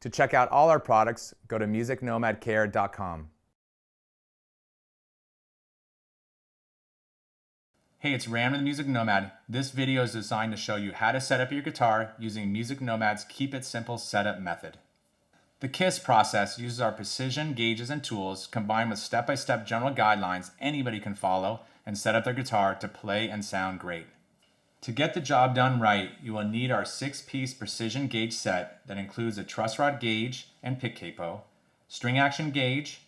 To check out all our products, go to musicnomadcare.com. Hey, it's Rand with Music Nomad. This video is designed to show you how to set up your guitar using Music Nomad's Keep It Simple setup method. The KISS process uses our precision gauges and tools combined with step-by-step general guidelines anybody can follow and set up their guitar to play and sound great. To get the job done right, you will need our 6-piece precision gauge set that includes a truss rod gauge and pick capo, string action gauge,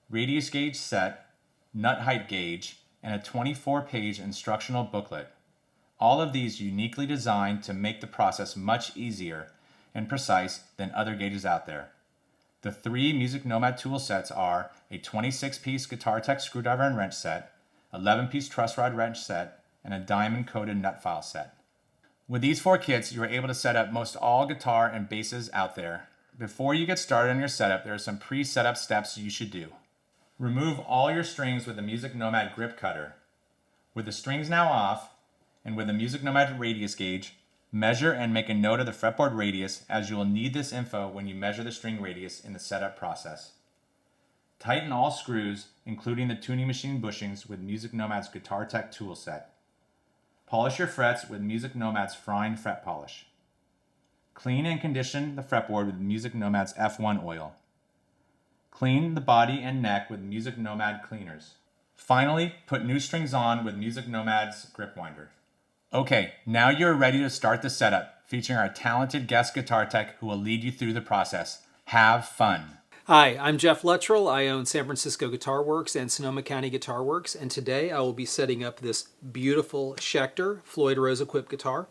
radius gauge set, nut height gauge, and a 24-page instructional booklet. All of these uniquely designed to make the process much easier and precise than other gauges out there. The 3 Music Nomad tool sets are a 26-piece Guitar Tech screwdriver and wrench set, 11-piece truss rod wrench set, and a diamond-coated nut file set. With these 4 kits, you are able to set up most all guitar and basses out there. Before you get started on your setup, there are some pre-setup steps you should do. Remove all your strings with the Music Nomad grip cutter. With the strings now off, and with the Music Nomad radius gauge, measure and make a note of the fretboard radius, as you will need this info when you measure the string radius in the setup process. Tighten all screws, including the tuning machine bushings, with Music Nomad's Guitar Tech tool set. Polish your frets with Music Nomad's Fine Fret Polish. Clean and condition the fretboard with Music Nomad's F1 oil. Clean the body and neck with Music Nomad cleaners. Finally, put new strings on with Music Nomad's grip winder. Okay, now you're ready to start the setup, featuring our talented guest guitar tech who will lead you through the process. Have fun! Hi, I'm Geoff Luttrell. I own San Francisco Guitar Works and Sonoma County Guitar Works, and today I will be setting up this beautiful Schecter Floyd Rose equipped guitar.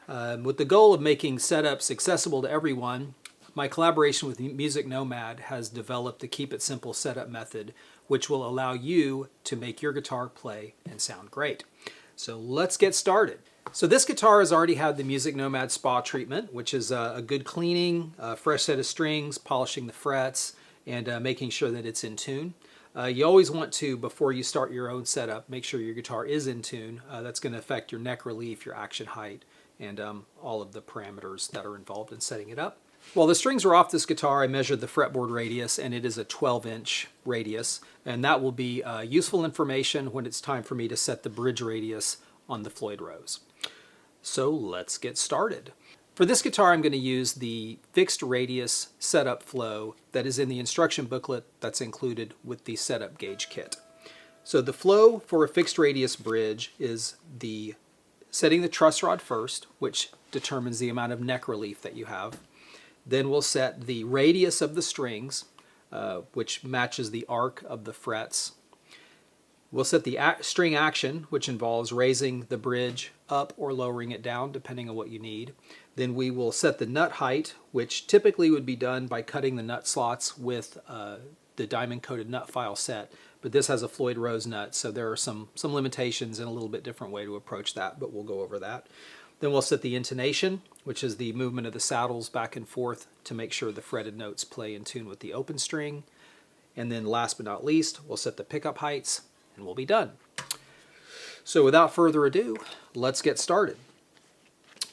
With the goal of making setups accessible to everyone, my collaboration with Music Nomad has developed the Keep It Simple setup method, which will allow you to make your guitar play and sound great. So let's get started. So this guitar has already had the Music Nomad Spa treatment, which is a good cleaning, a fresh set of strings, polishing the frets, and making sure that it's in tune. You always want to, before you start your own setup, make sure your guitar is in tune. That's going to affect your neck relief, your action height, and all of the parameters that are involved in setting it up. While the strings are off this guitar, I measured the fretboard radius, and it is a 12-inch radius, and that will be useful information when it's time for me to set the bridge radius on the Floyd Rose. So let's get started. For this guitar, I'm going to use the fixed radius setup flow that is in the instruction booklet that's included with the setup gauge kit. So the flow for a fixed radius bridge is setting the truss rod first, which determines the amount of neck relief that you have. Then we'll set the radius of the strings, which matches the arc of the frets. We'll set the string action, which involves raising the bridge up or lowering it down, depending on what you need. Then we will set the nut height, which typically would be done by cutting the nut slots with the diamond-coated nut file set. But this has a Floyd Rose nut, so there are some limitations and a little bit different way to approach that, but we'll go over that. Then we'll set the intonation, which is the movement of the saddles back and forth to make sure the fretted notes play in tune with the open string. And then last but not least, we'll set the pickup heights, and we'll be done. So without further ado, let's get started.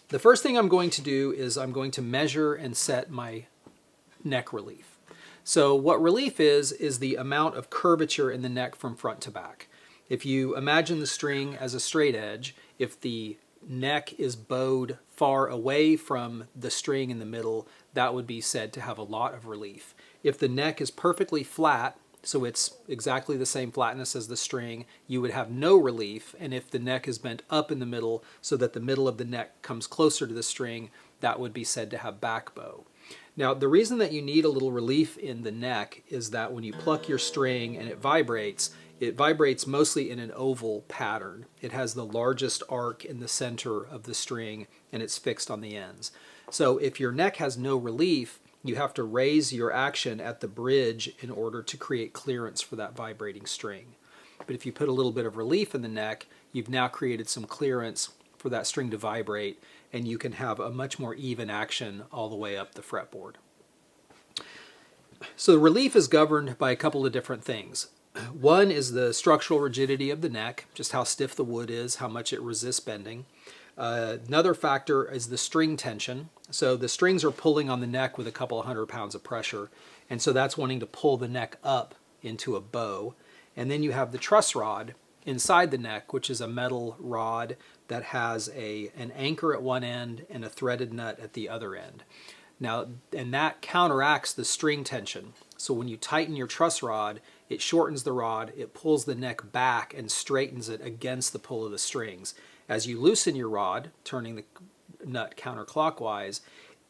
The first thing I'm going to do is I'm going to measure and set my neck relief. So what relief is the amount of curvature in the neck from front to back. If you imagine the string as a straight edge, if the neck is bowed far away from the string in the middle, that would be said to have a lot of relief. If the neck is perfectly flat, so it's exactly the same flatness as the string, you would have no relief. And if the neck is bent up in the middle so that the middle of the neck comes closer to the string, that would be said to have back bow. Now, the reason that you need a little relief in the neck is that when you pluck your string and it vibrates mostly in an oval pattern. It has the largest arc in the center of the string, and it's fixed on the ends. So if your neck has no relief, you have to raise your action at the bridge in order to create clearance for that vibrating string. But if you put a little bit of relief in the neck, you've now created some clearance for that string to vibrate, and you can have a much more even action all the way up the fretboard. So the relief is governed by a couple of different things. One is the structural rigidity of the neck, just how stiff the wood is, how much it resists bending. Another factor is the string tension. So the strings are pulling on the neck with a couple of 100 pounds of pressure, and so that's wanting to pull the neck up into a bow. And then you have the truss rod inside the neck, which is a metal rod that has an anchor at one end and a threaded nut at the other end. Now, and that counteracts the string tension. So when you tighten your truss rod, it shortens the rod, it pulls the neck back and straightens it against the pull of the strings. As you loosen your rod, turning the nut counterclockwise,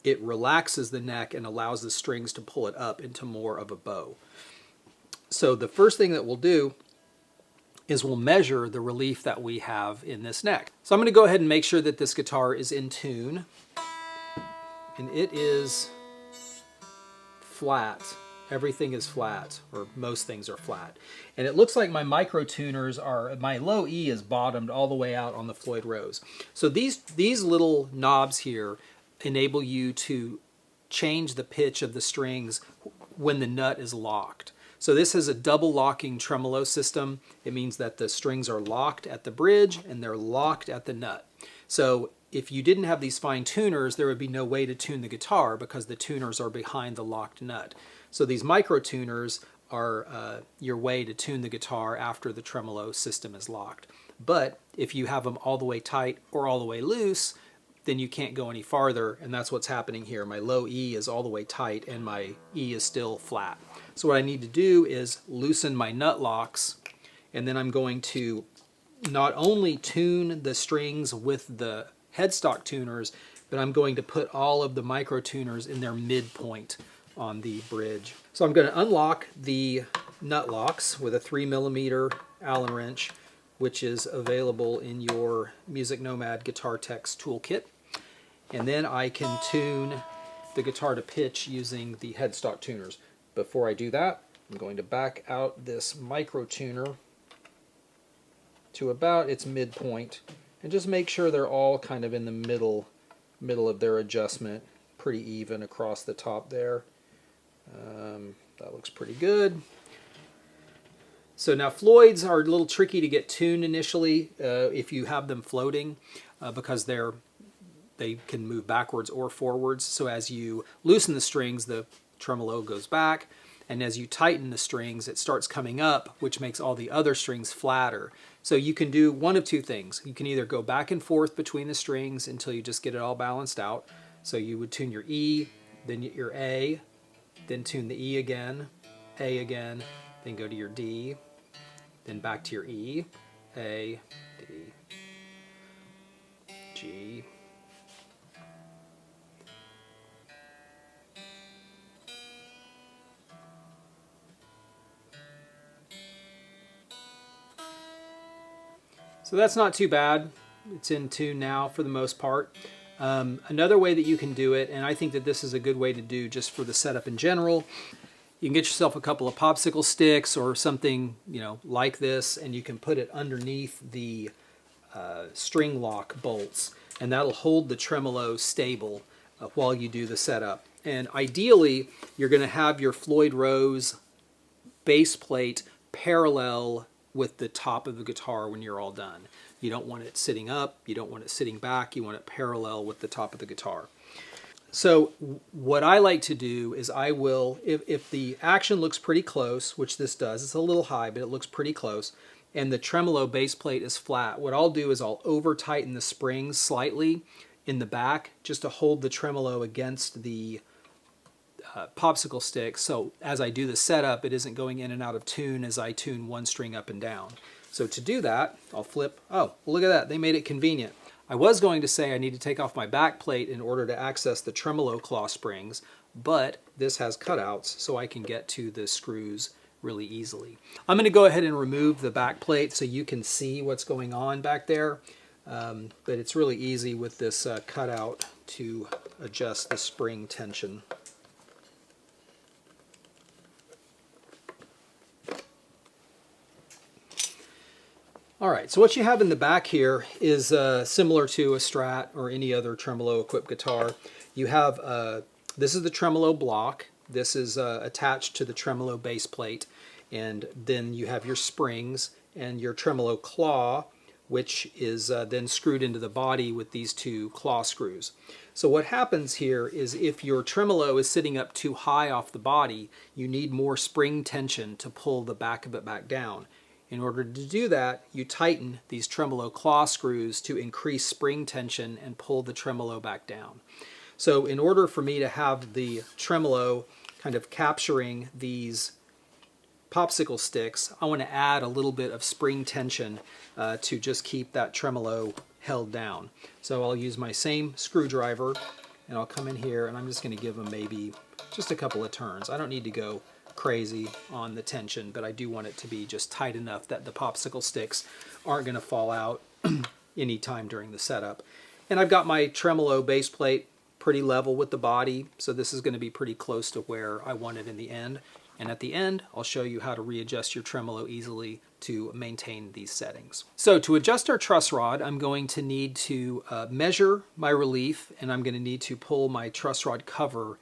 it relaxes the neck and allows the strings to pull it up into more of a bow. So the first thing that we'll do is we'll measure the relief that we have in this neck. So I'm going to go ahead and make sure that this guitar is in tune. And it is flat. Everything is flat, or most things are flat. And it looks like my micro tuners are, my low E is bottomed all the way out on the Floyd Rose. So these little knobs here enable you to change the pitch of the strings when the nut is locked. So this is a double locking tremolo system. It means that the strings are locked at the bridge and they're locked at the nut. So if you didn't have these fine tuners, there would be no way to tune the guitar because the tuners are behind the locked nut. So these micro tuners are your way to tune the guitar after the tremolo system is locked. But if you have them all the way tight or all the way loose, then you can't go any farther, and that's what's happening here. My low E is all the way tight and my E is still flat. So what I need to do is loosen my nut locks, and then I'm going to not only tune the strings with the headstock tuners, but I'm going to put all of the micro tuners in their midpoint on the bridge. So I'm going to unlock the nut locks with a 3mm Allen wrench, which is available in your MusicNomad Guitar Tech's toolkit. And then I can tune the guitar to pitch using the headstock tuners. Before I do that, I'm going to back out this micro tuner to about its midpoint and just make sure they're all kind of in the middle of their adjustment, pretty even across the top there. That looks pretty good. So now Floyd's are a little tricky to get tuned initially if you have them floating because they can move backwards or forwards. So as you loosen the strings, the tremolo goes back, and as you tighten the strings, it starts coming up, which makes all the other strings flatter. So you can do one of two things. You can either go back and forth between the strings until you just get it all balanced out. So you would tune your E, then your A, then tune the E again, A again, then go to your D, then back to your E, A, D, G, so that's not too bad. It's in tune now for the most part. Another way that you can do it, and I think that this is a good way to do just for the setup in general, you can get yourself a couple of popsicle sticks or something, like this, and you can put it underneath the string lock bolts, and that'll hold the tremolo stable while you do the setup. And ideally, you're going to have your Floyd Rose bass plate parallel with the top of the guitar when you're all done. You don't want it sitting up, you don't want it sitting back, you want it parallel with the top of the guitar. So what I like to do is I will, if the action looks pretty close, which this does, it's a little high, but it looks pretty close, and the tremolo bass plate is flat, what I'll do is I'll over tighten the springs slightly in the back just to hold the tremolo against the popsicle stick, so as I do the setup, it isn't going in and out of tune as I tune one string up and down. So to do that, I'll flip. Oh, well, look at that. They made it convenient. I was going to say I need to take off my back plate in order to access the tremolo claw springs, but this has cutouts so I can get to the screws really easily. I'm going to go ahead and remove the back plate so you can see what's going on back there, but it's really easy with this cutout to adjust the spring tension. All right, so what you have in the back here is similar to a Strat or any other tremolo equipped guitar. You have, this is the tremolo block. This is attached to the tremolo base plate. And then you have your springs and your tremolo claw, which is then screwed into the body with these two claw screws. So what happens here is if your tremolo is sitting up too high off the body, you need more spring tension to pull the back of it back down. In order to do that, you tighten these tremolo claw screws to increase spring tension and pull the tremolo back down. So in order for me to have the tremolo kind of capturing these popsicle sticks, I want to add a little bit of spring tension to just keep that tremolo held down. So I'll use my same screwdriver and I'll come in here and I'm just going to give them maybe just a couple of turns. I don't need to go crazy on the tension, but I do want it to be just tight enough that the popsicle sticks aren't going to fall out any time during the setup. And I've got my tremolo base plate pretty level with the body, so this is going to be pretty close to where I want it in the end. And at the end, I'll show you how to readjust your tremolo easily to maintain these settings. So to adjust our truss rod, I'm going to need to measure my relief, and I'm going to need to pull my truss rod cover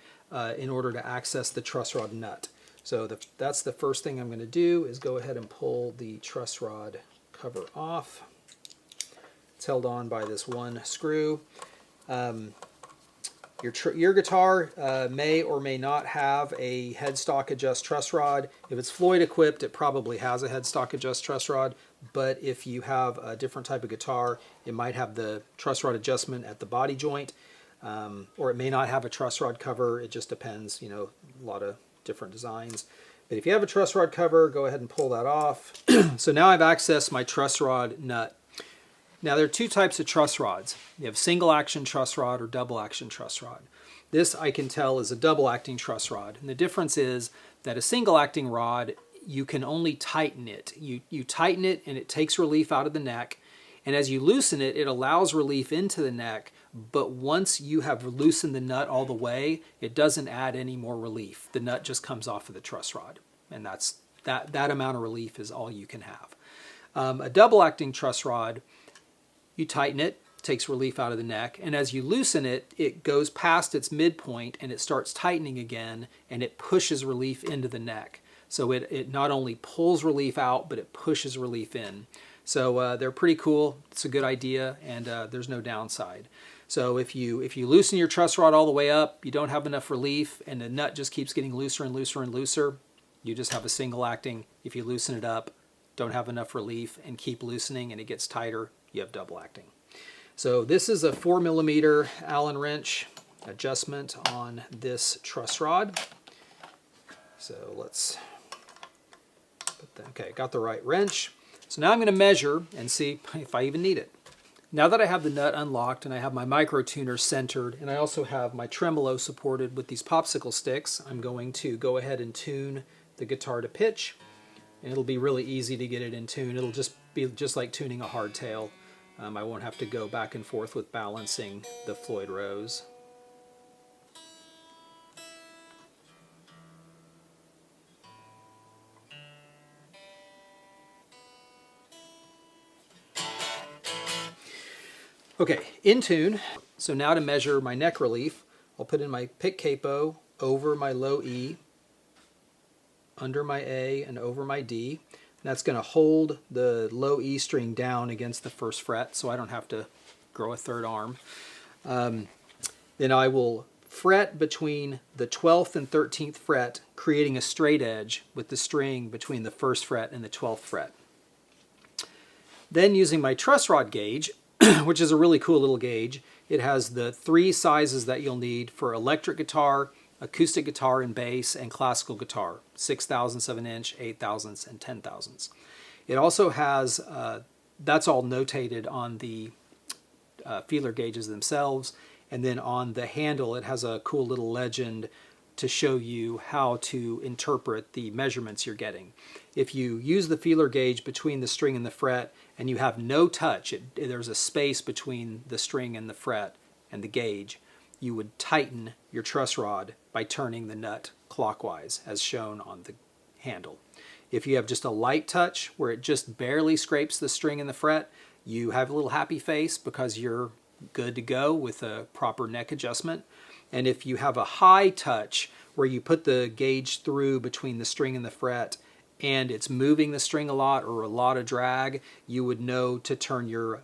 in order to access the truss rod nut. So that's the first thing I'm going to do, is go ahead and pull the truss rod cover off. It's held on by this one screw. Your guitar may or may not have a headstock adjust truss rod. If it's Floyd equipped, it probably has a headstock adjust truss rod, but if you have a different type of guitar, it might have the truss rod adjustment at the body joint, or it may not have a truss rod cover. It just depends, a lot of different designs. But if you have a truss rod cover, go ahead and pull that off. So now I've accessed my truss rod nut. Now there are two types of truss rods. You have single action truss rod or double action truss rod. This I can tell is a double acting truss rod. And the difference is that a single acting rod, you can only tighten it. You tighten it and it takes relief out of the neck. And as you loosen it, it allows relief into the neck. But once you have loosened the nut all the way, it doesn't add any more relief. The nut just comes off of the truss rod. And that amount of relief is all you can have. A double acting truss rod, you tighten it, takes relief out of the neck, and as you loosen it, it goes past its midpoint and it starts tightening again, and it pushes relief into the neck. So it not only pulls relief out, but it pushes relief in. So they're pretty cool. It's a good idea, and there's no downside. So if you loosen your truss rod all the way up, you don't have enough relief, and the nut just keeps getting looser and looser and looser, you just have a single acting. If you loosen it up, don't have enough relief, and keep loosening, and it gets tighter, you have double acting. So this is a 4mm Allen wrench adjustment on this truss rod. So let's put that, okay, got the right wrench. So now I'm going to measure and see if I even need it. Now that I have the nut unlocked and I have my micro tuner centered, and I also have my tremolo supported with these popsicle sticks, I'm going to go ahead and tune the guitar to pitch. And it'll be really easy to get it in tune. It'll just be just like tuning a hardtail. I won't have to go back and forth with balancing the Floyd Rose. Okay, in tune. So now to measure my neck relief, I'll put in my pick capo over my low E, under my A, and over my D. That's going to hold the low E string down against the first fret, so I don't have to grow a third arm. Then I will fret between the 12th and 13th fret, creating a straight edge with the string between the first fret and the 12th fret. Then using my truss rod gauge, which is a really cool little gauge, it has the 3 sizes that you'll need for electric guitar, acoustic guitar and bass, and classical guitar, 6/1000, 7-inch, 8/1000, and 10/1000. It also has, that's all notated on the feeler gauges themselves, and then on the handle it has a cool little legend to show you how to interpret the measurements you're getting. If you use the feeler gauge between the string and the fret and you have no touch, there's a space between the string and the fret and the gauge, you would tighten your truss rod by turning the nut clockwise as shown on the handle. If you have just a light touch where it just barely scrapes the string and the fret, you have a little happy face because you're good to go with a proper neck adjustment. And if you have a high touch where you put the gauge through between the string and the fret and it's moving the string a lot or a lot of drag, you would know to turn your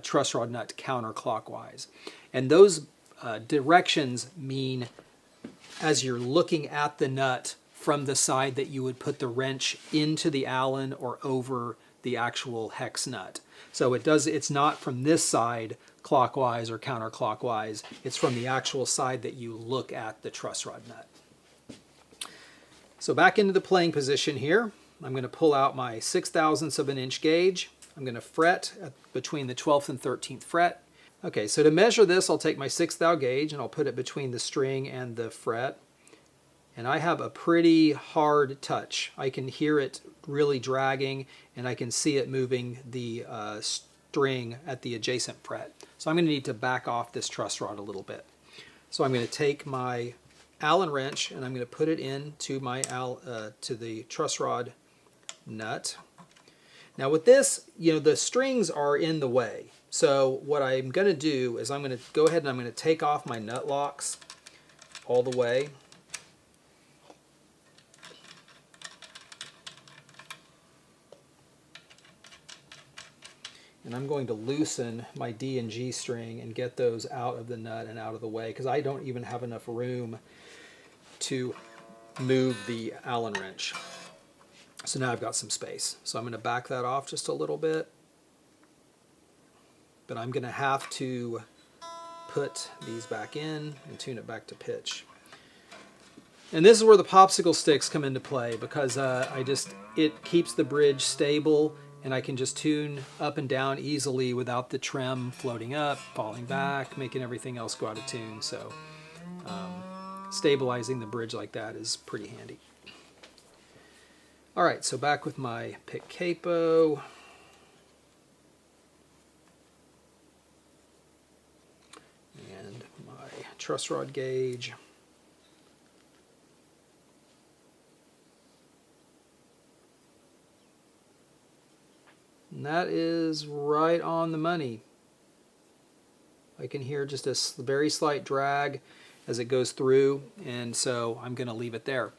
truss rod nut counterclockwise. And those directions mean as you're looking at the nut from the side that you would put the wrench into the Allen or over the actual hex nut. So it's not from this side clockwise or counterclockwise, it's from the actual side that you look at the truss rod nut. So back into the playing position here, I'm going to pull out my 6/1000 of an inch gauge. I'm going to fret between the 12th and 13th fret. Okay, so to measure this, I'll take my 6/10 gauge and I'll put it between the string and the fret. And I have a pretty hard touch. I can hear it really dragging, and I can see it moving the string at the adjacent fret. So I'm going to need to back off this truss rod a little bit. So I'm going to take my Allen wrench and I'm going to put it into my to the truss rod nut. Now with this, the strings are in the way. So what I'm going to do is I'm going to go ahead and I'm going to take off my nut locks all the way. And I'm going to loosen my D and G string and get those out of the nut and out of the way, because I don't even have enough room to move the Allen wrench. So now I've got some space. So I'm going to back that off just a little bit. But I'm going to have to put these back in and tune it back to pitch. And this is where the popsicle sticks come into play, because it keeps the bridge stable, and I can just tune up and down easily without the trem floating up, falling back, making everything else go out of tune. So stabilizing the bridge like that is pretty handy. All right, so back with my pick capo. And my truss rod gauge. And that is right on the money. I can hear just a very slight drag as it goes through, and so I'm going to leave it there.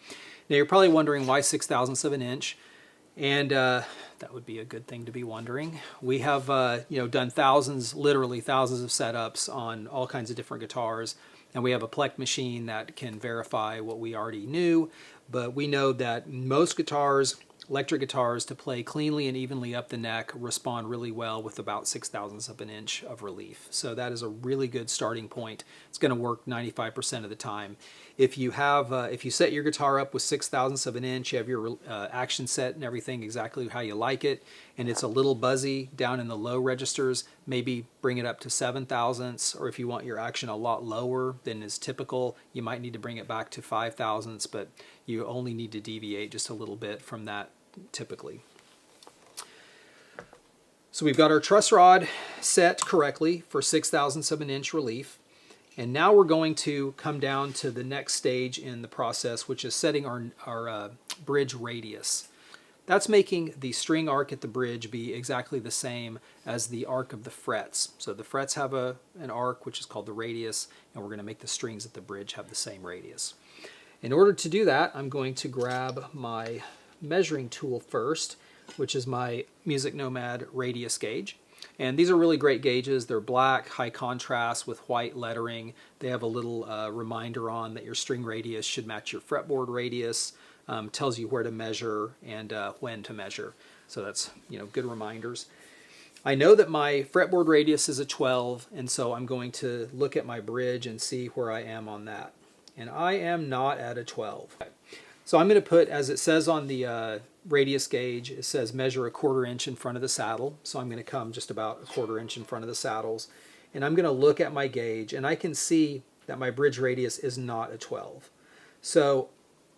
Now you're probably wondering why 6/1000 of an inch, and that would be a good thing to be wondering. We have done literally thousands of setups on all kinds of different guitars, and we have a Plec machine that can verify what we already knew, but we know that most guitars, electric guitars, to play cleanly and evenly up the neck respond really well with about 6/1000 of an inch of relief. So that is a really good starting point. It's going to work 95% of the time. If you set your guitar up with 6/1000 of an inch, you have your action set and everything exactly how you like it, and it's a little buzzy down in the low registers, maybe bring it up to 7/1000, or if you want your action a lot lower than is typical, you might need to bring it back to 5/1000, but you only need to deviate just a little bit from that typically. So we've got our truss rod set correctly for 6/1000 of an inch relief. And now we're going to come down to the next stage in the process, which is setting our bridge radius. That's making the string arc at the bridge be exactly the same as the arc of the frets. So the frets have an arc, which is called the radius, and we're going to make the strings at the bridge have the same radius. In order to do that, I'm going to grab my measuring tool first, which is my MusicNomad radius gauge. And these are really great gauges. They're black, high contrast with white lettering. They have a little reminder on that your string radius should match your fretboard radius. Tells you where to measure and when to measure. So that's good reminders. I know that my fretboard radius is a 12, and so I'm going to look at my bridge and see where I am on that. And I am not at a 12. So I'm going to put, as it says on the radius gauge, it says measure 1/4 inch in front of the saddle. So I'm going to come just about 1/4 inch in front of the saddles. And I'm going to look at my gauge, and I can see that my bridge radius is not a 12. So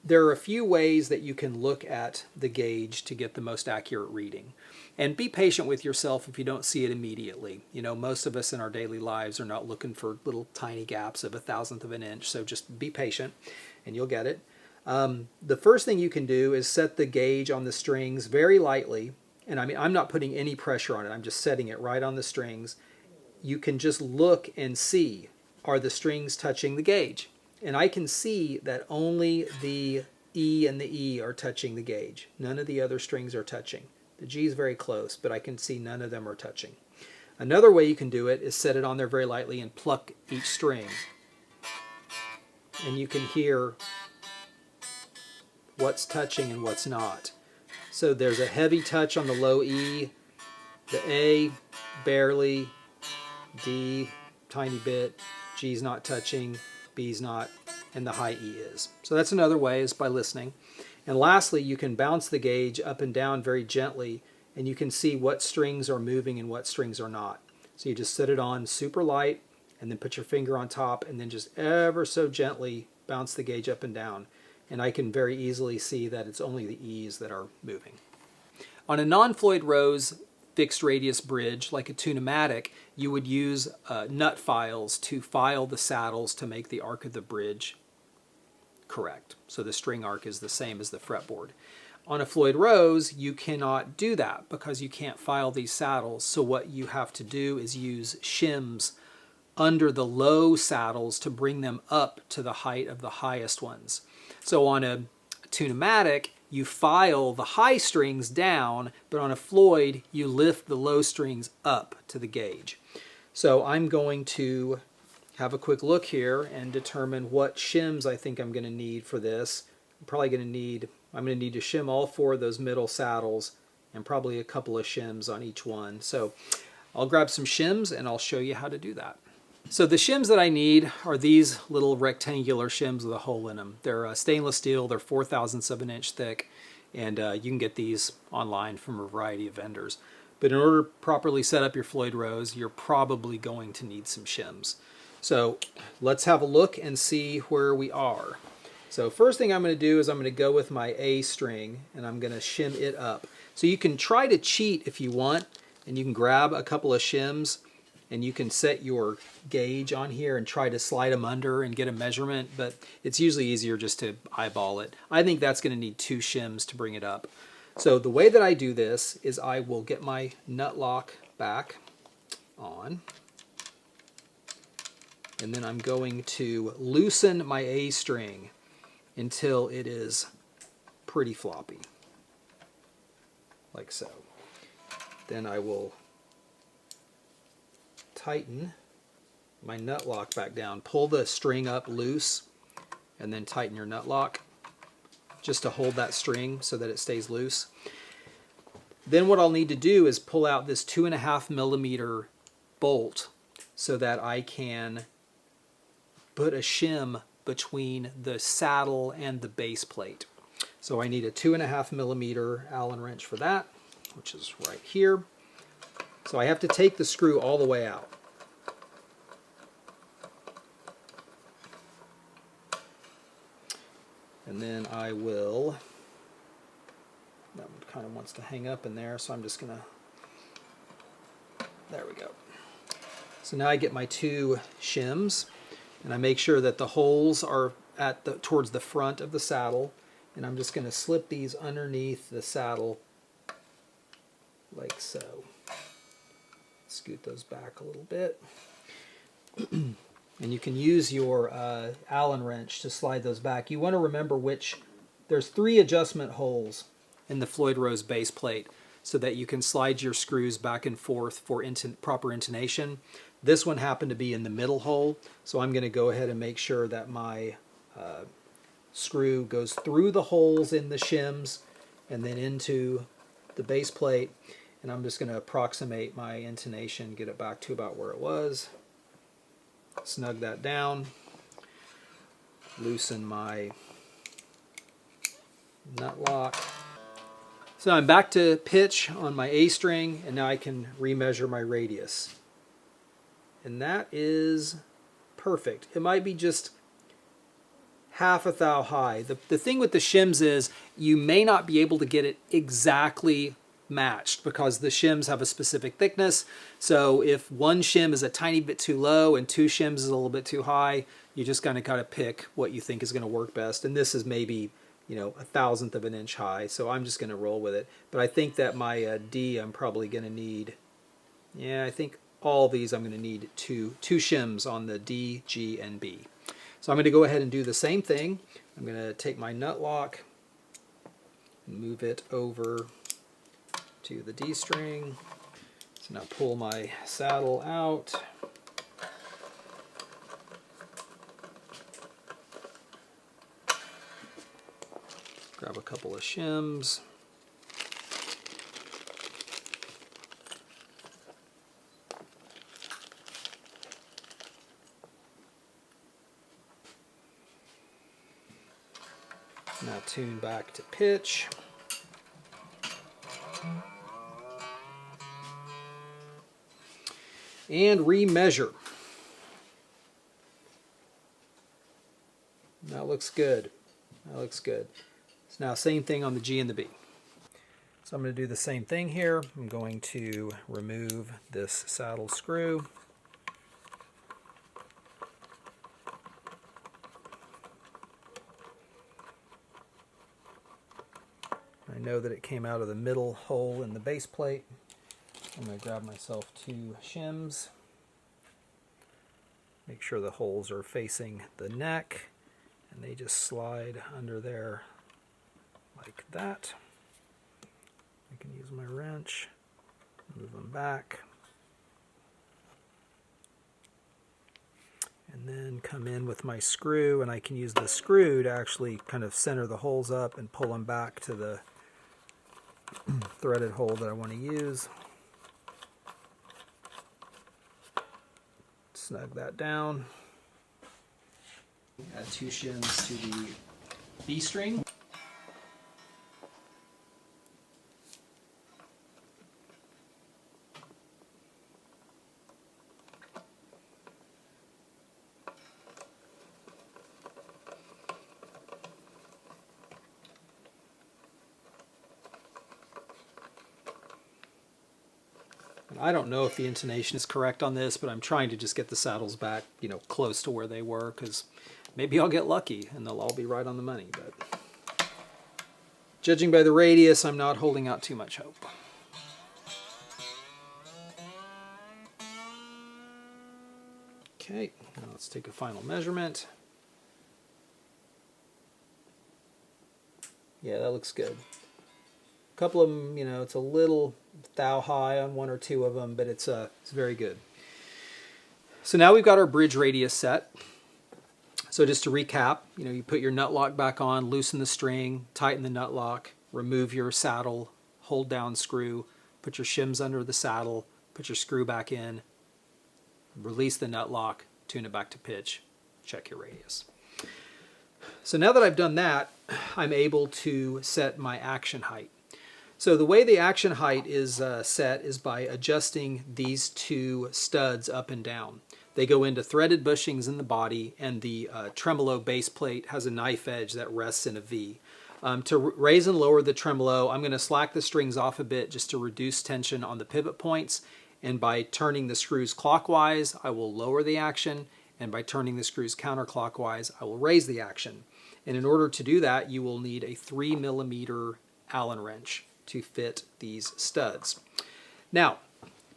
there are a few ways that you can look at the gauge to get the most accurate reading. And be patient with yourself if you don't see it immediately. Most of us in our daily lives are not looking for little tiny gaps of 1/1000 of an inch, so just be patient and you'll get it. The first thing you can do is set the gauge on the strings very lightly, and I'm not putting any pressure on it, I'm just setting it right on the strings. You can just look and see, are the strings touching the gauge? And I can see that only the E and the E are touching the gauge. None of the other strings are touching. The G is very close, but I can see none of them are touching. Another way you can do it is set it on there very lightly and pluck each string. And you can hear what's touching and what's not. So there's a heavy touch on the low E, the A, barely, D, tiny bit, G's not touching, B's not, and the high E is. So that's another way, is by listening. And lastly, you can bounce the gauge up and down very gently, and you can see what strings are moving and what strings are not. So you just set it on super light, and then put your finger on top, and then just ever so gently bounce the gauge up and down. And I can very easily see that it's only the E's that are moving. On a non-Floyd Rose fixed radius bridge, like a Tune-o-matic, you would use nut files to file the saddles to make the arc of the bridge correct. So the string arc is the same as the fretboard. On a Floyd Rose, you cannot do that because you can't file these saddles. So what you have to do is use shims under the low saddles to bring them up to the height of the highest ones. So on a Tune-o-matic, you file the high strings down, but on a Floyd, you lift the low strings up to the gauge. So I'm going to have a quick look here and determine what shims I think I'm going to need for this. I'm going to need to shim all four of those middle saddles and probably a couple of shims on each one. So I'll grab some shims and I'll show you how to do that. So the shims that I need are these little rectangular shims with a hole in them. They're stainless steel, they're 4/1000 of an inch thick, and you can get these online from a variety of vendors. But in order to properly set up your Floyd Rose, you're probably going to need some shims. So let's have a look and see where we are. So first thing I'm going to do is I'm going to go with my A string and I'm going to shim it up. So you can try to cheat if you want, and you can grab a couple of shims and you can set your gauge on here and try to slide them under and get a measurement, but it's usually easier just to eyeball it. I think that's going to need 2 shims to bring it up. So the way that I do this is I will get my nut lock back on, and then I'm going to loosen my A string until it is pretty floppy, like so. Then I will tighten my nut lock back down. Pull the string up loose and then tighten your nut lock just to hold that string so that it stays loose. Then what I'll need to do is pull out this 2.5mm bolt so that I can put a shim between the saddle and the base plate. So I need a 2.5mm Allen wrench for that, which is right here. So I have to take the screw all the way out. And then I will, that one kind of wants to hang up in there, so I'm just going to, there we go. So now I get my 2 shims, and I make sure that the holes are towards the front of the saddle, and I'm just going to slip these underneath the saddle like so. Scoot those back a little bit. And you can use your Allen wrench to slide those back. You want to remember there's 3 adjustment holes in the Floyd Rose base plate so that you can slide your screws back and forth for proper intonation. This one happened to be in the middle hole, so I'm going to go ahead and make sure that my screw goes through the holes in the shims and then into the base plate. And I'm just going to approximate my intonation, get it back to about where it was. Snug that down. Loosen my nut lock. So I'm back to pitch on my A string, and now I can remeasure my radius. And that is perfect. It might be just half a thou high. The thing with the shims is you may not be able to get it exactly matched because the shims have a specific thickness. So if one shim is a tiny bit too low and 2 shims is a little bit too high, you just kind of got to pick what you think is going to work best. And this is maybe, 1/1000 of an inch high, so I'm just going to roll with it. But I think that my D I'm probably going to need, I think all these I'm going to need two shims on the D, G, and B. So I'm going to go ahead and do the same thing I'm going to take my nut lock and move it over to the D string. So now pull my saddle out. Grab a couple of shims. Now tune back to pitch. And remeasure. That looks good. That looks good. So now same thing on the G and the B. So I'm going to do the same thing here. I'm going to remove this saddle screw. I know that it came out of the middle hole in the base plate. I'm going to grab myself 2 shims. Make sure the holes are facing the neck, and they just slide under there like that. I can use my wrench, move them back, and then come in with my screw, and I can use the screw to actually kind of center the holes up and pull them back to the threaded hole that I want to use. Snug that down. Add 2 shims to the B string. I don't know if the intonation is correct on this, but I'm trying to just get the saddles back, close to where they were, because maybe I'll get lucky and they'll all be right on the money. But judging by the radius, I'm not holding out too much hope. Okay, now let's take a final measurement. Yeah, that looks good. A couple of them, it's a little thou high on 1 or 2 of them, but it's very good. So now we've got our bridge radius set. So just to recap, you put your nut lock back on, loosen the string, tighten the nut lock, remove your saddle, hold down screw, put your shims under the saddle, put your screw back in, release the nut lock, tune it back to pitch, check your radius. So now that I've done that, I'm able to set my action height. So the way the action height is set is by adjusting these 2 studs up and down. They go into threaded bushings in the body, and the tremolo base plate has a knife edge that rests in a V. To raise and lower the tremolo, I'm going to slack the strings off a bit just to reduce tension on the pivot points, and by turning the screws clockwise, I will lower the action, and by turning the screws counterclockwise, I will raise the action. And in order to do that, you will need a 3mm Allen wrench to fit these studs. Now,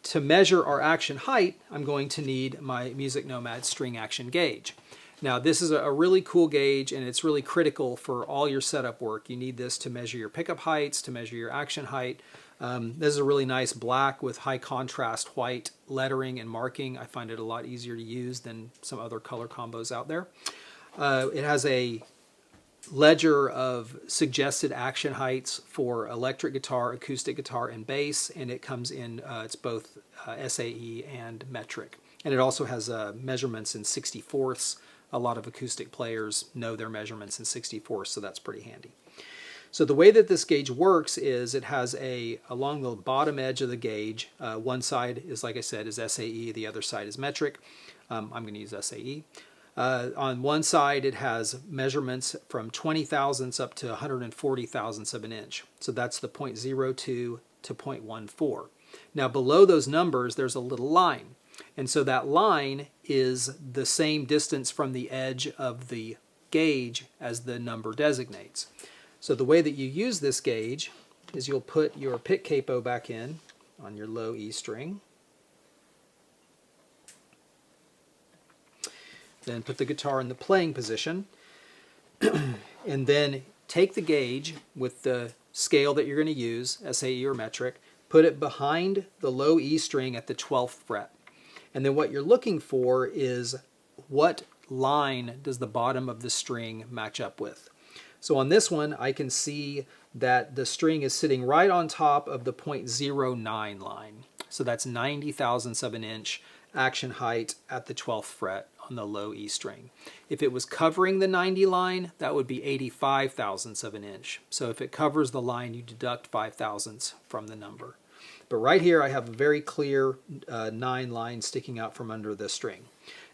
to measure our action height, I'm going to need my MusicNomad string action gauge. Now, this is a really cool gauge, and it's really critical for all your setup work. You need this to measure your pickup heights, to measure your action height. This is a really nice black with high contrast white lettering and marking. I find it a lot easier to use than some other color combos out there. It has a ledger of suggested action heights for electric guitar, acoustic guitar, and bass, and it comes in, it's both SAE and metric. And it also has measurements in 64ths. A lot of acoustic players know their measurements in 64ths, so that's pretty handy. So the way that this gauge works is it has along the bottom edge of the gauge, one side is, like I said, is SAE, the other side is metric. I'm going to use SAE. On one side, it has measurements from 20 thousandths up to 140 thousandths of an inch. So that's the 0.02 to 0.14. Now below those numbers, there's a little line. And so that line is the same distance from the edge of the gauge as the number designates. So the way that you use this gauge is you'll put your pick capo back in on your low E string. Then put the guitar in the playing position. and then take the gauge with the scale that you're going to use, SAE or metric, put it behind the low E string at the 12th fret. And then what you're looking for is what line does the bottom of the string match up with. So on this one, I can see that the string is sitting right on top of the 0.09 line. So that's 90 thousandths of an inch action height at the 12th fret on the low E string. If it was covering the 90 line, that would be 85 thousandths of an inch. So if it covers the line, you deduct 5 thousandths from the number. But right here, I have a very clear 9 line sticking out from under the string.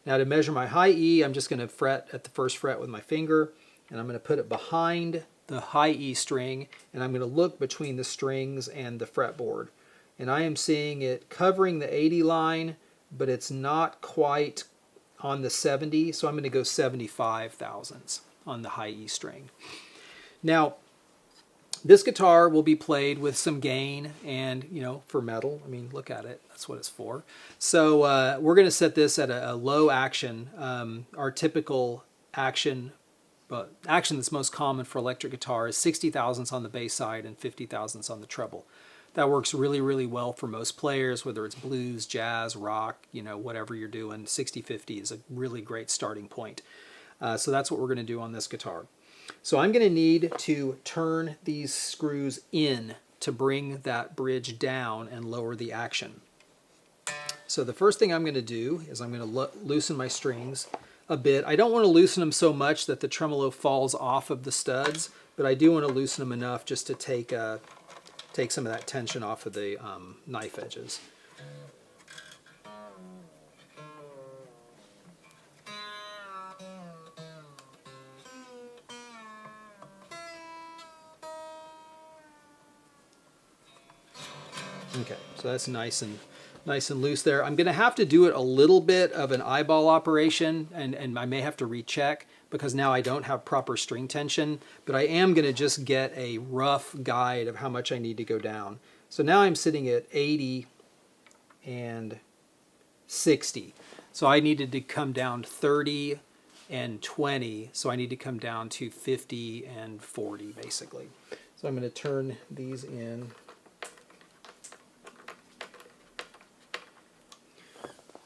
Now to measure my high E, I'm just going to fret at the first fret with my finger, and I'm going to put it behind the high E string, and I'm going to look between the strings and the fretboard. And I am seeing it covering the 80 line, but it's not quite on the 70, so I'm going to go 75 thousandths on the high E string. Now, this guitar will be played with some gain and, for metal. I mean, look at it. That's what it's for. So we're going to set this at a low action. Our typical action that's most common for electric guitar is 60 thousandths on the bass side and 50 thousandths on the treble. That works really, really well for most players, whether it's blues, jazz, rock, whatever you're doing. 60-50 is a really great starting point. So that's what we're going to do on this guitar. So I'm going to need to turn these screws in to bring that bridge down and lower the action. So the first thing I'm going to do is I'm going to loosen my strings a bit. I don't want to loosen them so much that the tremolo falls off of the studs, but I do want to loosen them enough just to take some of that tension off of the knife edges. Okay, so that's nice and loose there. I'm going to have to do it a little bit of an eyeball operation, and I may have to recheck because now I don't have proper string tension, but I am going to just get a rough guide of how much I need to go down. So now I'm sitting at 80 and 60. So I needed to come down 30 and 20, so I need to come down to 50 and 40 basically. So I'm going to turn these in.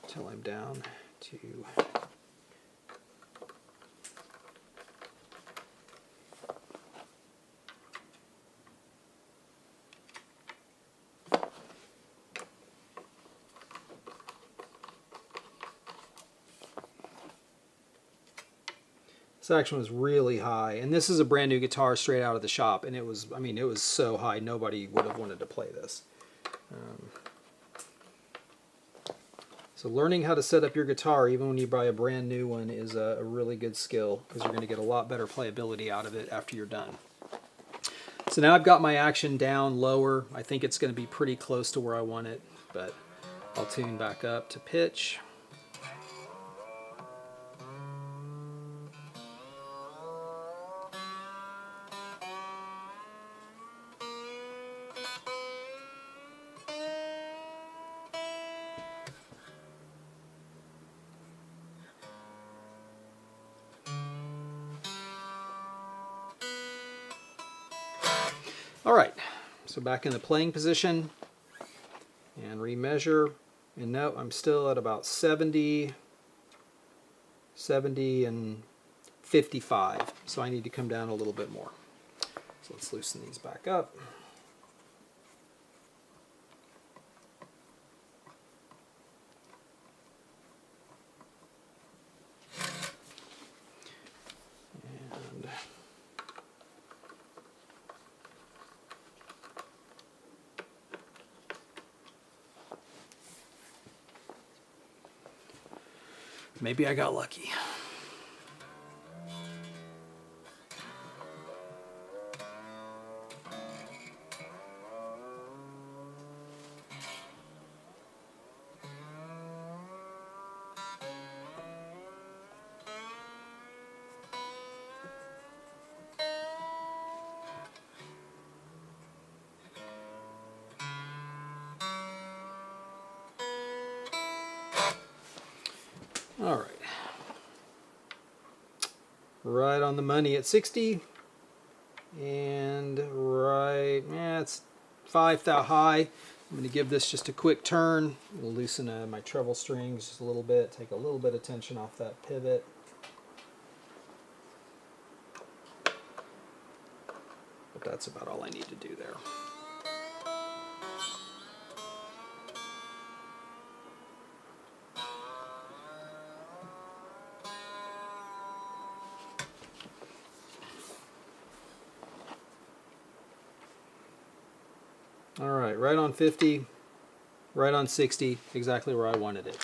Until I'm down to this action was really high, and this is a brand new guitar straight out of the shop, and it was so high nobody would have wanted to play this. So learning how to set up your guitar, even when you buy a brand new one, is a really good skill because you're going to get a lot better playability out of it after you're done. So now I've got my action down lower. I think it's going to be pretty close to where I want it, but I'll tune back up to pitch. All right, so back in the playing position and remeasure, and no, I'm still at about 70 and 55, so I need to come down a little bit more. So let's loosen these back up. Maybe I got lucky. All right. right on the money at 60, and right, it's 5 thou high. I'm going to give this just a quick turn. We'll loosen my treble strings just a little bit, take a little bit of tension off that pivot. But that's about all I need to do there. All right, right on 50, right on 60, exactly where I wanted it.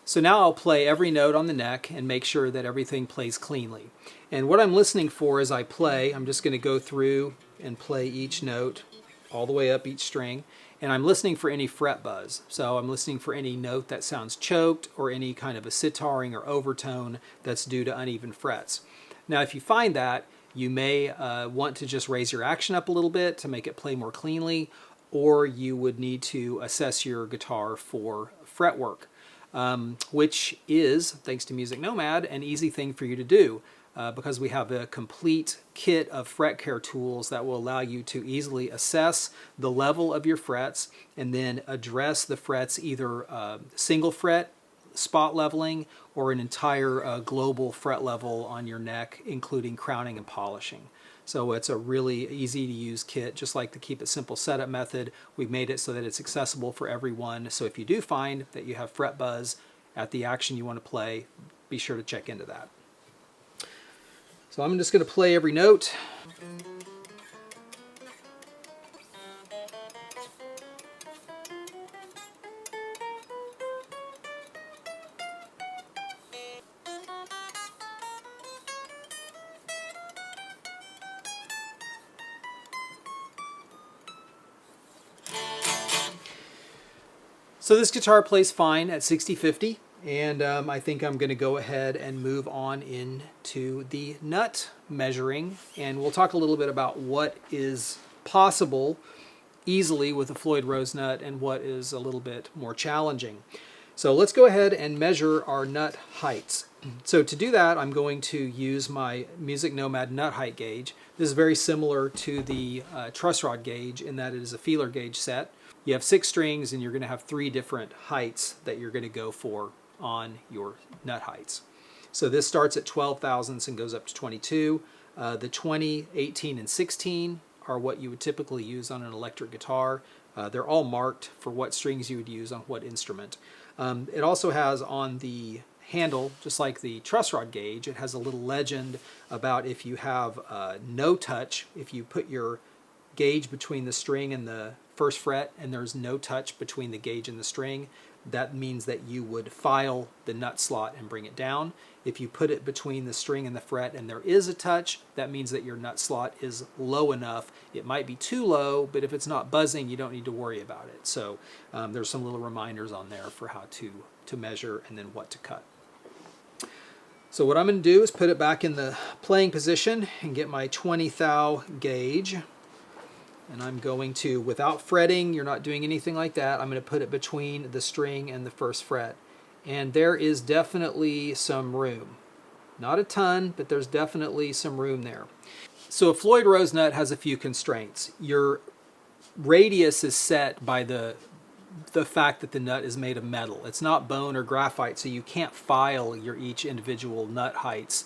So now I'll play every note on the neck and make sure that everything plays cleanly. And what I'm listening for as I play, I'm just going to go through and play each note all the way up each string. And I'm listening for any fret buzz. So I'm listening for any note that sounds choked or any kind of a sitaring or overtone that's due to uneven frets. Now if you find that, you may want to just raise your action up a little bit to make it play more cleanly, or you would need to assess your guitar for fretwork, which is, thanks to Music Nomad, an easy thing for you to do because we have a complete kit of fret care tools that will allow you to easily assess the level of your frets and then address the frets either single fret spot leveling or an entire global fret level on your neck, including crowning and polishing. So it's a really easy to use kit, just like the Keep It Simple setup method. We've made it so that it's accessible for everyone. So if you do find that you have fret buzz at the action you want to play, be sure to check into that. So I'm just going to play every note. So this guitar plays fine at 60-50, and I think I'm going to go ahead and move on into the nut measuring, and we'll talk a little bit about what is possible easily with a Floyd Rose nut and what is a little bit more challenging. So let's go ahead and measure our nut heights. So to do that, I'm going to use my Music Nomad nut height gauge. This is very similar to the Truss Rod gauge in that it is a feeler gauge set. You have 6 strings and you're going to have 3 different heights that you're going to go for on your nut heights. So this starts at 12 thousandths and goes up to 22. The 20, 18, and 16 are what you would typically use on an electric guitar. They're all marked for what strings you would use on what instrument. It also has on the handle, just like the Truss Rod gauge, it has a little legend about if you have no touch, if you put your gauge between the string and the first fret and there's no touch between the gauge and the string, that means that you would file the nut slot and bring it down. If you put it between the string and the fret and there is a touch, that means that your nut slot is low enough. It might be too low, but if it's not buzzing, you don't need to worry about it. So there's some little reminders on there for how to measure and then what to cut. So what I'm going to do is put it back in the playing position and get my 20 thou gauge. And I'm going to, without fretting, you're not doing anything like that, I'm going to put it between the string and the first fret. And there is definitely some room. Not a ton, but there's definitely some room there. So a Floyd Rose nut has a few constraints. Your radius is set by the fact that the nut is made of metal. It's not bone or graphite, so you can't file your each individual nut heights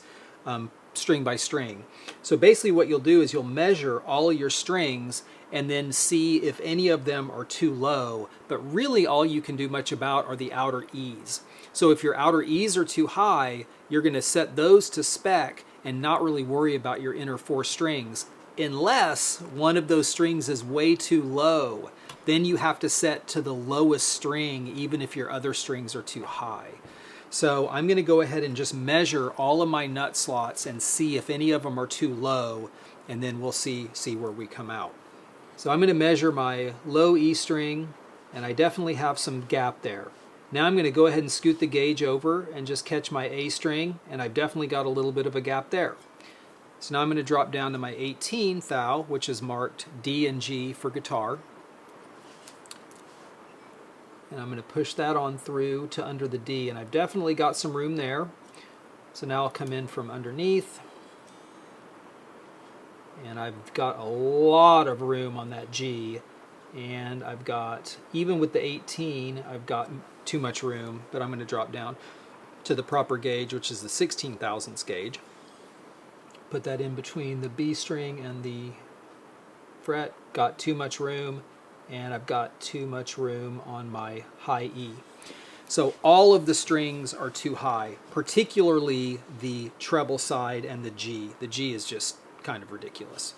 string by string. So basically what you'll do is you'll measure all of your strings and then see if any of them are too low, but really all you can do much about are the outer E's. So if your outer E's are too high, you're going to set those to spec and not really worry about your inner 4 strings, unless one of those strings is way too low. Then you have to set to the lowest string even if your other strings are too high. So I'm going to go ahead and just measure all of my nut slots and see if any of them are too low, and then we'll see where we come out. So I'm going to measure my low E string, and I definitely have some gap there. Now I'm going to go ahead and scoot the gauge over and just catch my A string, and I've definitely got a little bit of a gap there. So now I'm going to drop down to my 18 thou, which is marked D and G for guitar. And I'm going to push that on through to under the D, and I've definitely got some room there. So now I'll come in from underneath, and I've got a lot of room on that G, and I've got, even with the 18, I've got too much room, but I'm going to drop down to the proper gauge, which is the 16 thousandths gauge. Put that in between the B string and the fret, got too much room, and I've got too much room on my high E. So all of the strings are too high, particularly the treble side and the G. The G is just kind of ridiculous.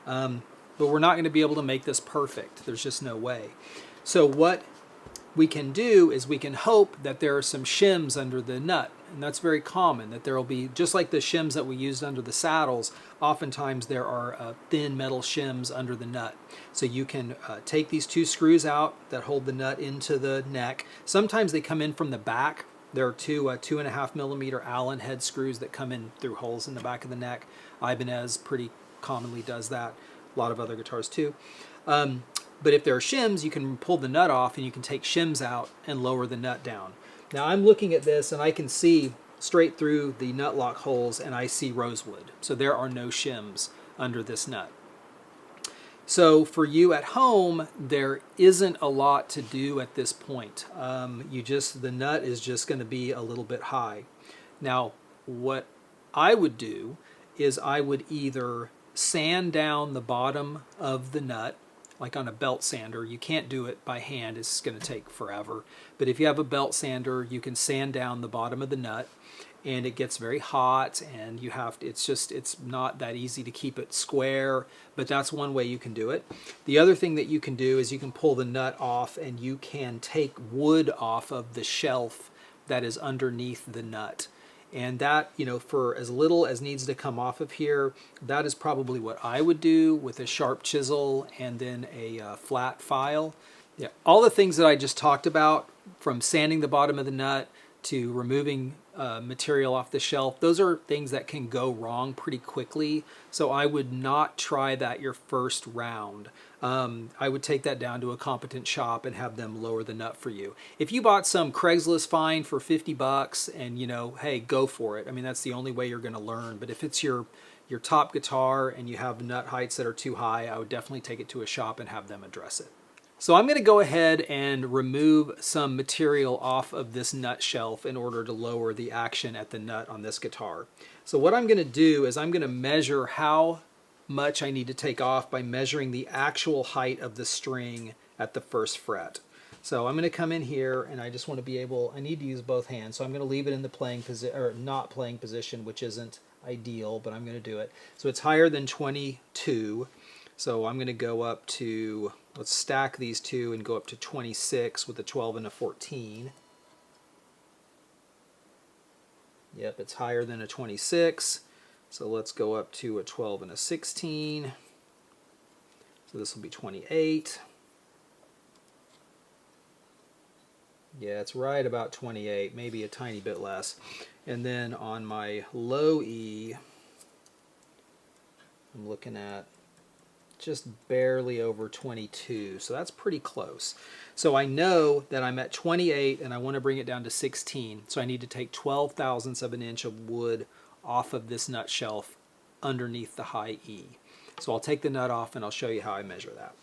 But we're not going to be able to make this perfect. There's just no way. So what we can do is we can hope that there are some shims under the nut. And that's very common, that there will be, just like the shims that we used under the saddles, oftentimes there are thin metal shims under the nut. So you can take these two screws out that hold the nut into the neck. Sometimes they come in from the back. There are two 2.5 millimeter Allen head screws that come in through holes in the back of the neck. Ibanez pretty commonly does that. A lot of other guitars too. But if there are shims, you can pull the nut off and you can take shims out and lower the nut down. Now I'm looking at this and I can see straight through the nut lock holes and I see rosewood. So there are no shims under this nut. So for you at home, there isn't a lot to do at this point. The nut is just going to be a little bit high. Now what I would do is I would either sand down the bottom of the nut, like on a belt sander. You can't do it by hand, it's going to take forever. But if you have a belt sander, you can sand down the bottom of the nut, and it gets very hot, and you have to, it's not that easy to keep it square, but that's one way you can do it. The other thing that you can do is you can pull the nut off and you can take wood off of the shelf that is underneath the nut. And that, for as little as needs to come off of here, that is probably what I would do with a sharp chisel and then a flat file. Yeah, all the things that I just talked about, from sanding the bottom of the nut to removing material off the shelf, those are things that can go wrong pretty quickly. So I would not try that your first round. I would take that down to a competent shop and have them lower the nut for you. If you bought some Craigslist find for $50 and hey, go for it. I mean, that's the only way you're going to learn. But if it's your top guitar and you have nut heights that are too high, I would definitely take it to a shop and have them address it. So I'm going to go ahead and remove some material off of this nut shelf in order to lower the action at the nut on this guitar. So what I'm going to do is I'm going to measure how much I need to take off by measuring the actual height of the string at the first fret. So I'm going to come in here and I just want to be able, I need to use both hands, so I'm going to leave it in the playing position, or not playing position, which isn't ideal, but I'm going to do it. So it's higher than 22, so I'm going to go up to, let's stack these two and go up to 26 with a 12 and a 14. Yep, it's higher than a 26. So let's go up to a 12 and a 16. So this will be 28. Yeah, it's right about 28, maybe a tiny bit less. And then on my low E, I'm looking at just barely over 22, so that's pretty close. So I know that I'm at 28 and I want to bring it down to 16, so I need to take 12 thousandths of an inch of wood off of this nut shelf underneath the high E. So I'll take the nut off and I'll show you how I measure that.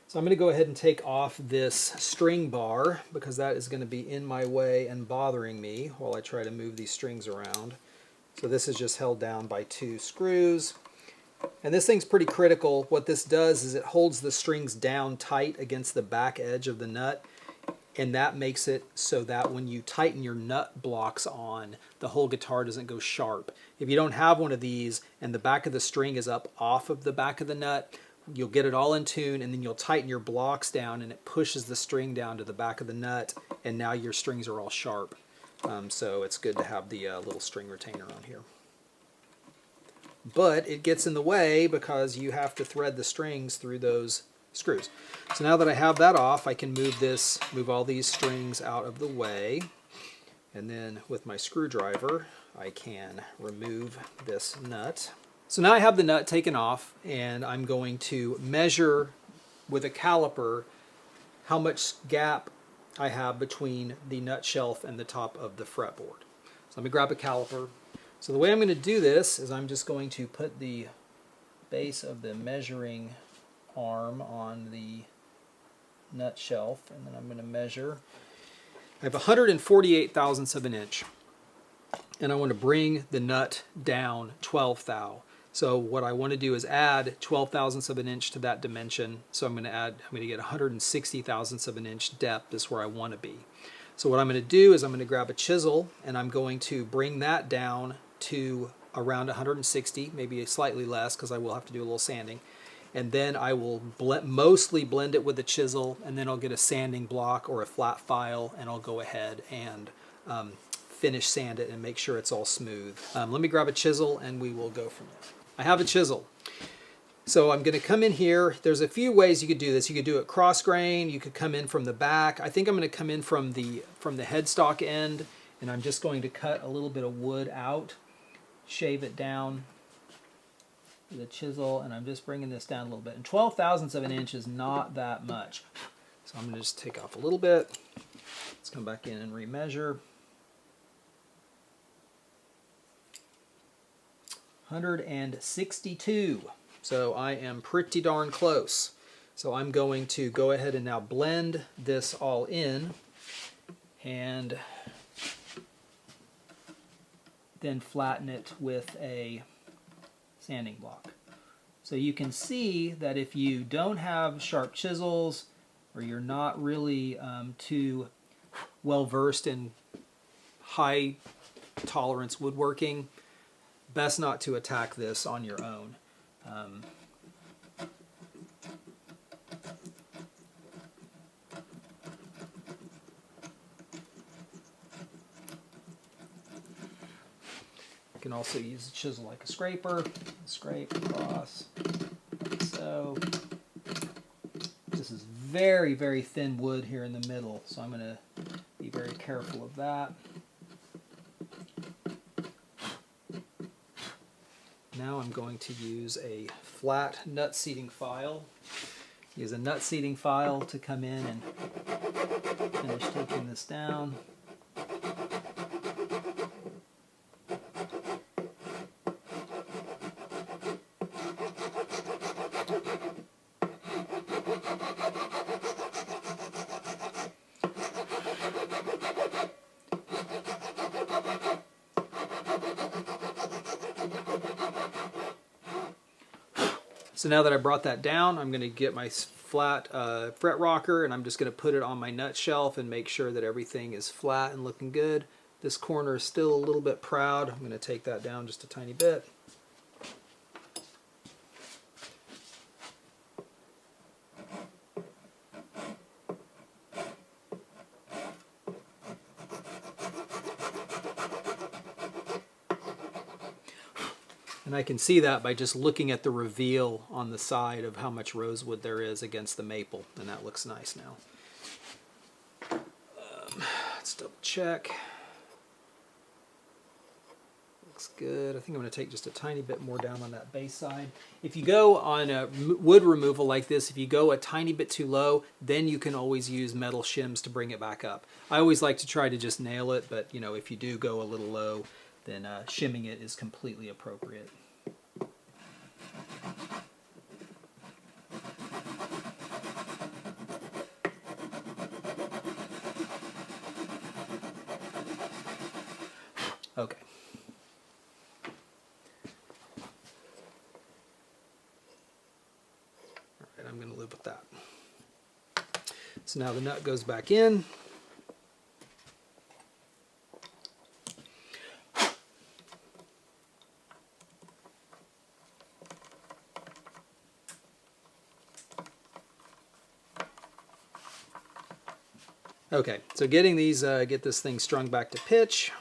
So I'm going to go ahead and take off this string bar because that is going to be in my way and bothering me while I try to move these strings around. So this is just held down by two screws. And this thing's pretty critical. What this does is it holds the strings down tight against the back edge of the nut, and that makes it so that when you tighten your nut blocks on, the whole guitar doesn't go sharp. If you don't have one of these and the back of the string is up off of the back of the nut, you'll get it all in tune, and then you'll tighten your blocks down and it pushes the string down to the back of the nut, and now your strings are all sharp. So it's good to have the little string retainer on here. But it gets in the way because you have to thread the strings through those screws. So now that I have that off, I can move all these strings out of the way. And then with my screwdriver, I can remove this nut. So now I have the nut taken off, and I'm going to measure with a caliper how much gap I have between the nut shelf and the top of the fretboard. So let me grab a caliper. So the way I'm going to do this is I'm just going to put the base of the measuring arm on the nut shelf, and then I'm going to measure. I have 148 thousandths of an inch, and I want to bring the nut down 12 thou. So what I want to do is add 12 thousandths of an inch to that dimension. So I'm going to get 160 thousandths of an inch depth is where I want to be. So what I'm going to do is I'm going to grab a chisel and I'm going to bring that down to around 160, maybe slightly less because I will have to do a little sanding. And then I will mostly blend it with a chisel, and then I'll get a sanding block or a flat file, and I'll go ahead and finish sand it and make sure it's all smooth. Let me grab a chisel and we will go from there. I have a chisel. So I'm going to come in here. There's a few ways you could do this. You could do it cross grain. You could come in from the back. I think I'm going to come in from the headstock end, and I'm just going to cut a little bit of wood out, shave it down with a chisel, and I'm just bringing this down a little bit. And 12 thousandths of an inch is not that much. So I'm going to just take off a little bit. Let's come back in and remeasure. 162. So I am pretty darn close. So I'm going to go ahead and now blend this all in and then flatten it with a sanding block. So you can see that if you don't have sharp chisels, or you're not really too well versed in high tolerance woodworking, best not to attack this on your own. You can also use a chisel like a scraper, scrape across like so. This is very, very thin wood here in the middle, so I'm going to be very careful of that. Now I'm going to use a flat nut seating file. Use a nut seating file to come in and finish taking this down. So now that I brought that down, I'm going to get my flat fret rocker, and I'm just going to put it on my nut shelf and make sure that everything is flat and looking good. This corner is still a little bit proud. I'm going to take that down just a tiny bit. And I can see that by just looking at the reveal on the side of how much rosewood there is against the maple, and that looks nice now. Let's double check. Looks good. I think I'm going to take just a tiny bit more down on that base side. If you go on a wood removal like this, if you go a tiny bit too low, then you can always use metal shims to bring it back up. I always like to try to just nail it, but you know, if you do go a little low, then shimming it is completely appropriate. Okay. All right, I'm going to live with that. So now the nut goes back in. Okay, so getting these, get this thing strung back to pitch.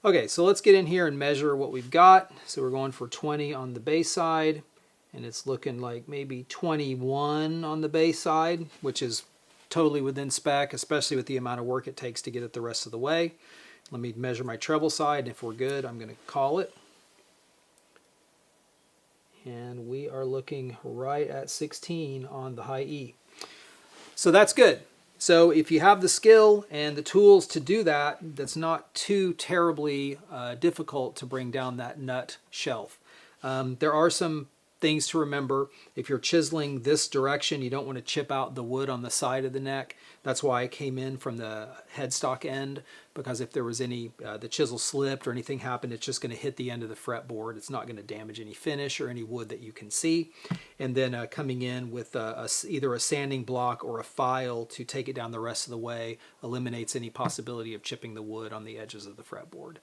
Okay, so let's get in here and measure what we've got. So we're going for 20 on the bass side, and it's looking like maybe 21 on the bass side, which is totally within spec, especially with the amount of work it takes to get it the rest of the way. Let me measure my treble side, and if we're good, I'm going to call it. And we are looking right at 16 on the high E. So that's good. So if you have the skill and the tools to do that, that's not too terribly difficult to bring down that nut shelf. There are some things to remember. If you're chiseling this direction, you don't want to chip out the wood on the side of the neck. That's why I came in from the headstock end, because if there was any, the chisel slipped or anything happened, it's just going to hit the end of the fretboard. It's not going to damage any finish or any wood that you can see. And then coming in with either a sanding block or a file to take it down the rest of the way eliminates any possibility of chipping the wood on the edges of the fretboard.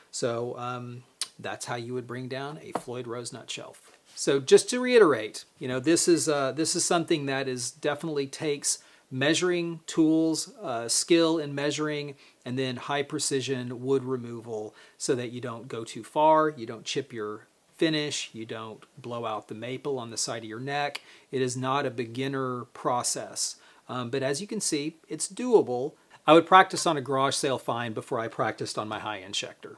So that's how you would bring down a Floyd Rose nut shelf. So just to reiterate, you know, this is something that definitely takes measuring tools, skill in measuring, and then high precision wood removal so that you don't go too far, you don't chip your finish, you don't blow out the maple on the side of your neck. It is not a beginner process, but as you can see, it's doable. I would practice on a garage sale fine before I practiced on my high-end Schecter.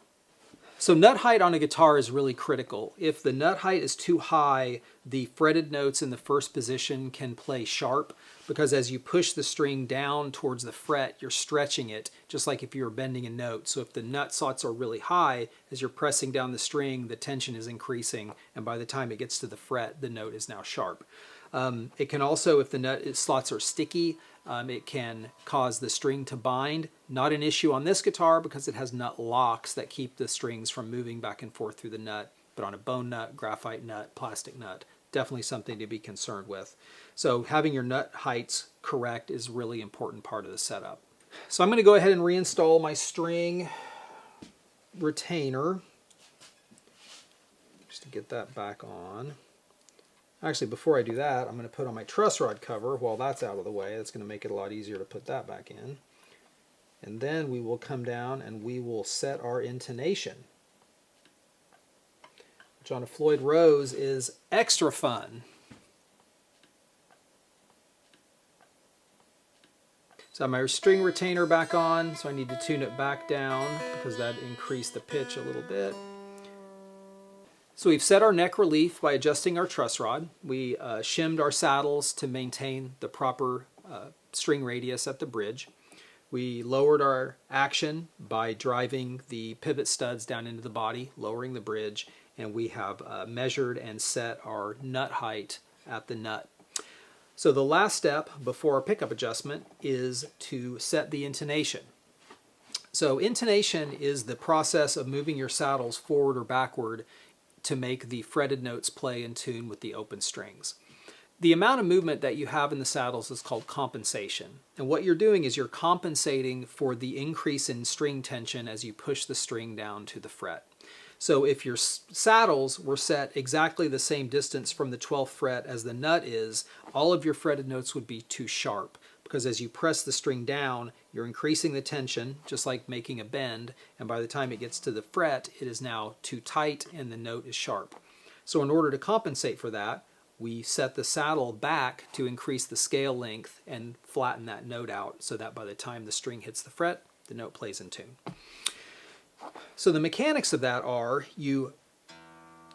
So nut height on a guitar is really critical. If the nut height is too high, the fretted notes in the first position can play sharp, because as you push the string down towards the fret, you're stretching it, just like if you were bending a note. So if the nut slots are really high, as you're pressing down the string, the tension is increasing, and by the time it gets to the fret, the note is now sharp. It can also, if the nut slots are sticky, it can cause the string to bind. Not an issue on this guitar because it has nut locks that keep the strings from moving back and forth through the nut. But on a bone nut, graphite nut, plastic nut, definitely something to be concerned with. So having your nut heights correct is a really important part of the setup. So I'm going to go ahead and reinstall my string retainer just to get that back on. Actually, before I do that, I'm going to put on my truss rod cover while that's out of the way. That's going to make it a lot easier to put that back in. And then we will come down and we will set our intonation, which on a Floyd Rose is extra fun. So I have my string retainer back on, so I need to tune it back down because that increased the pitch a little bit. So we've set our neck relief by adjusting our truss rod. We shimmed our saddles to maintain the proper string radius at the bridge. We lowered our action by driving the pivot studs down into the body, lowering the bridge, and we have measured and set our nut height at the nut. So the last step before our pickup adjustment is to set the intonation. So intonation is the process of moving your saddles forward or backward to make the fretted notes play in tune with the open strings. The amount of movement that you have in the saddles is called compensation. And what you're doing is you're compensating for the increase in string tension as you push the string down to the fret. So if your saddles were set exactly the same distance from the 12th fret as the nut is, all of your fretted notes would be too sharp, because as you press the string down, you're increasing the tension, just like making a bend, and by the time it gets to the fret, it is now too tight and the note is sharp. So in order to compensate for that, we set the saddle back to increase the scale length and flatten that note out so that by the time the string hits the fret, the note plays in tune. So the mechanics of that are you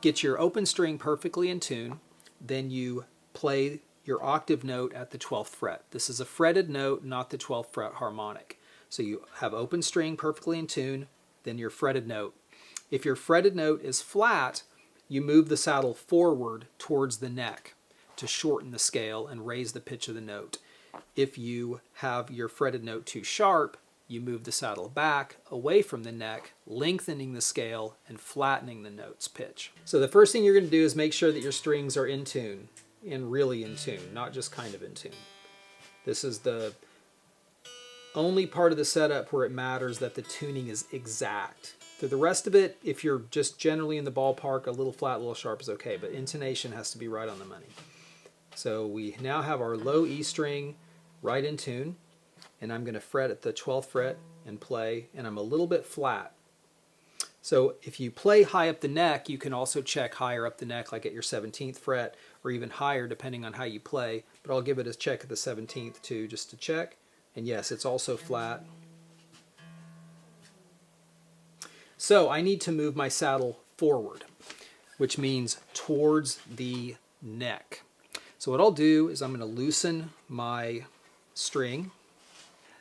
get your open string perfectly in tune, then you play your octave note at the 12th fret. This is a fretted note, not the 12th fret harmonic. So you have open string perfectly in tune, then your fretted note. If your fretted note is flat, you move the saddle forward towards the neck to shorten the scale and raise the pitch of the note. If you have your fretted note too sharp, you move the saddle back away from the neck, lengthening the scale and flattening the note's pitch. So the first thing you're going to do is make sure that your strings are in tune, and really in tune, not just kind of in tune. This is the only part of the setup where it matters that the tuning is exact. For the rest of it, if you're just generally in the ballpark, a little flat, a little sharp is okay, but intonation has to be right on the money. So we now have our low E string right in tune, and I'm going to fret at the 12th fret and play, and I'm a little bit flat. So if you play high up the neck, you can also check higher up the neck, like at your 17th fret, or even higher depending on how you play. But I'll give it a check at the 17th too, just to check. And yes, it's also flat. So I need to move my saddle forward, which means towards the neck. So what I'll do is I'm going to loosen my string.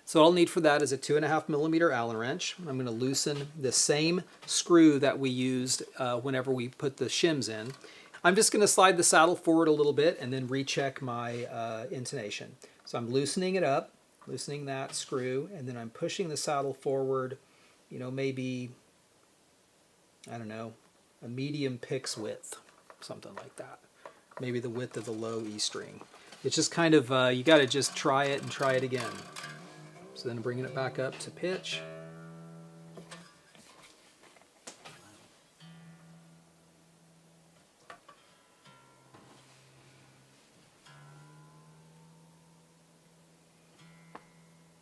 So all I'll need for that is a 2.5mm Allen wrench. I'm going to loosen the same screw that we used whenever we put the shims in. I'm just going to slide the saddle forward a little bit and then recheck my intonation. So I'm loosening it up, loosening that screw, and then I'm pushing the saddle forward, you know, maybe, I don't know, a medium picks width, something like that. Maybe the width of the low E string. It's just kind of, you got to just try it and try it again. So then bringing it back up to pitch.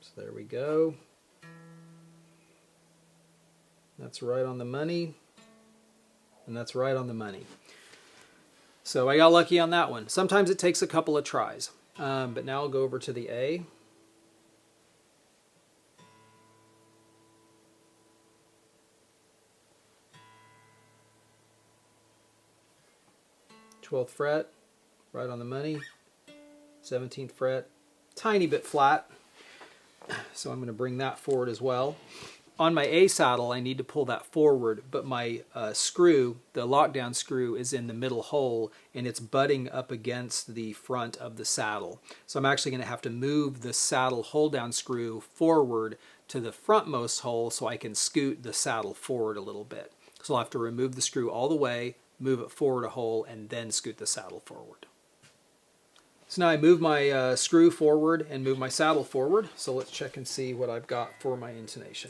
So there we go. That's right on the money. And that's right on the money. So I got lucky on that one. Sometimes it takes a couple of tries. But now I'll go over to the A. Twelfth fret, right on the money. 17th fret, tiny bit flat. So I'm going to bring that forward as well. On my A saddle, I need to pull that forward, but my screw, the lockdown screw, is in the middle hole, and it's butting up against the front of the saddle. So I'm actually going to have to move the saddle hold-down screw forward to the frontmost hole so I can scoot the saddle forward a little bit. So I'll have to remove the screw all the way, move it forward a hole, and then scoot the saddle forward. So now I move my screw forward and move my saddle forward. So let's check and see what I've got for my intonation.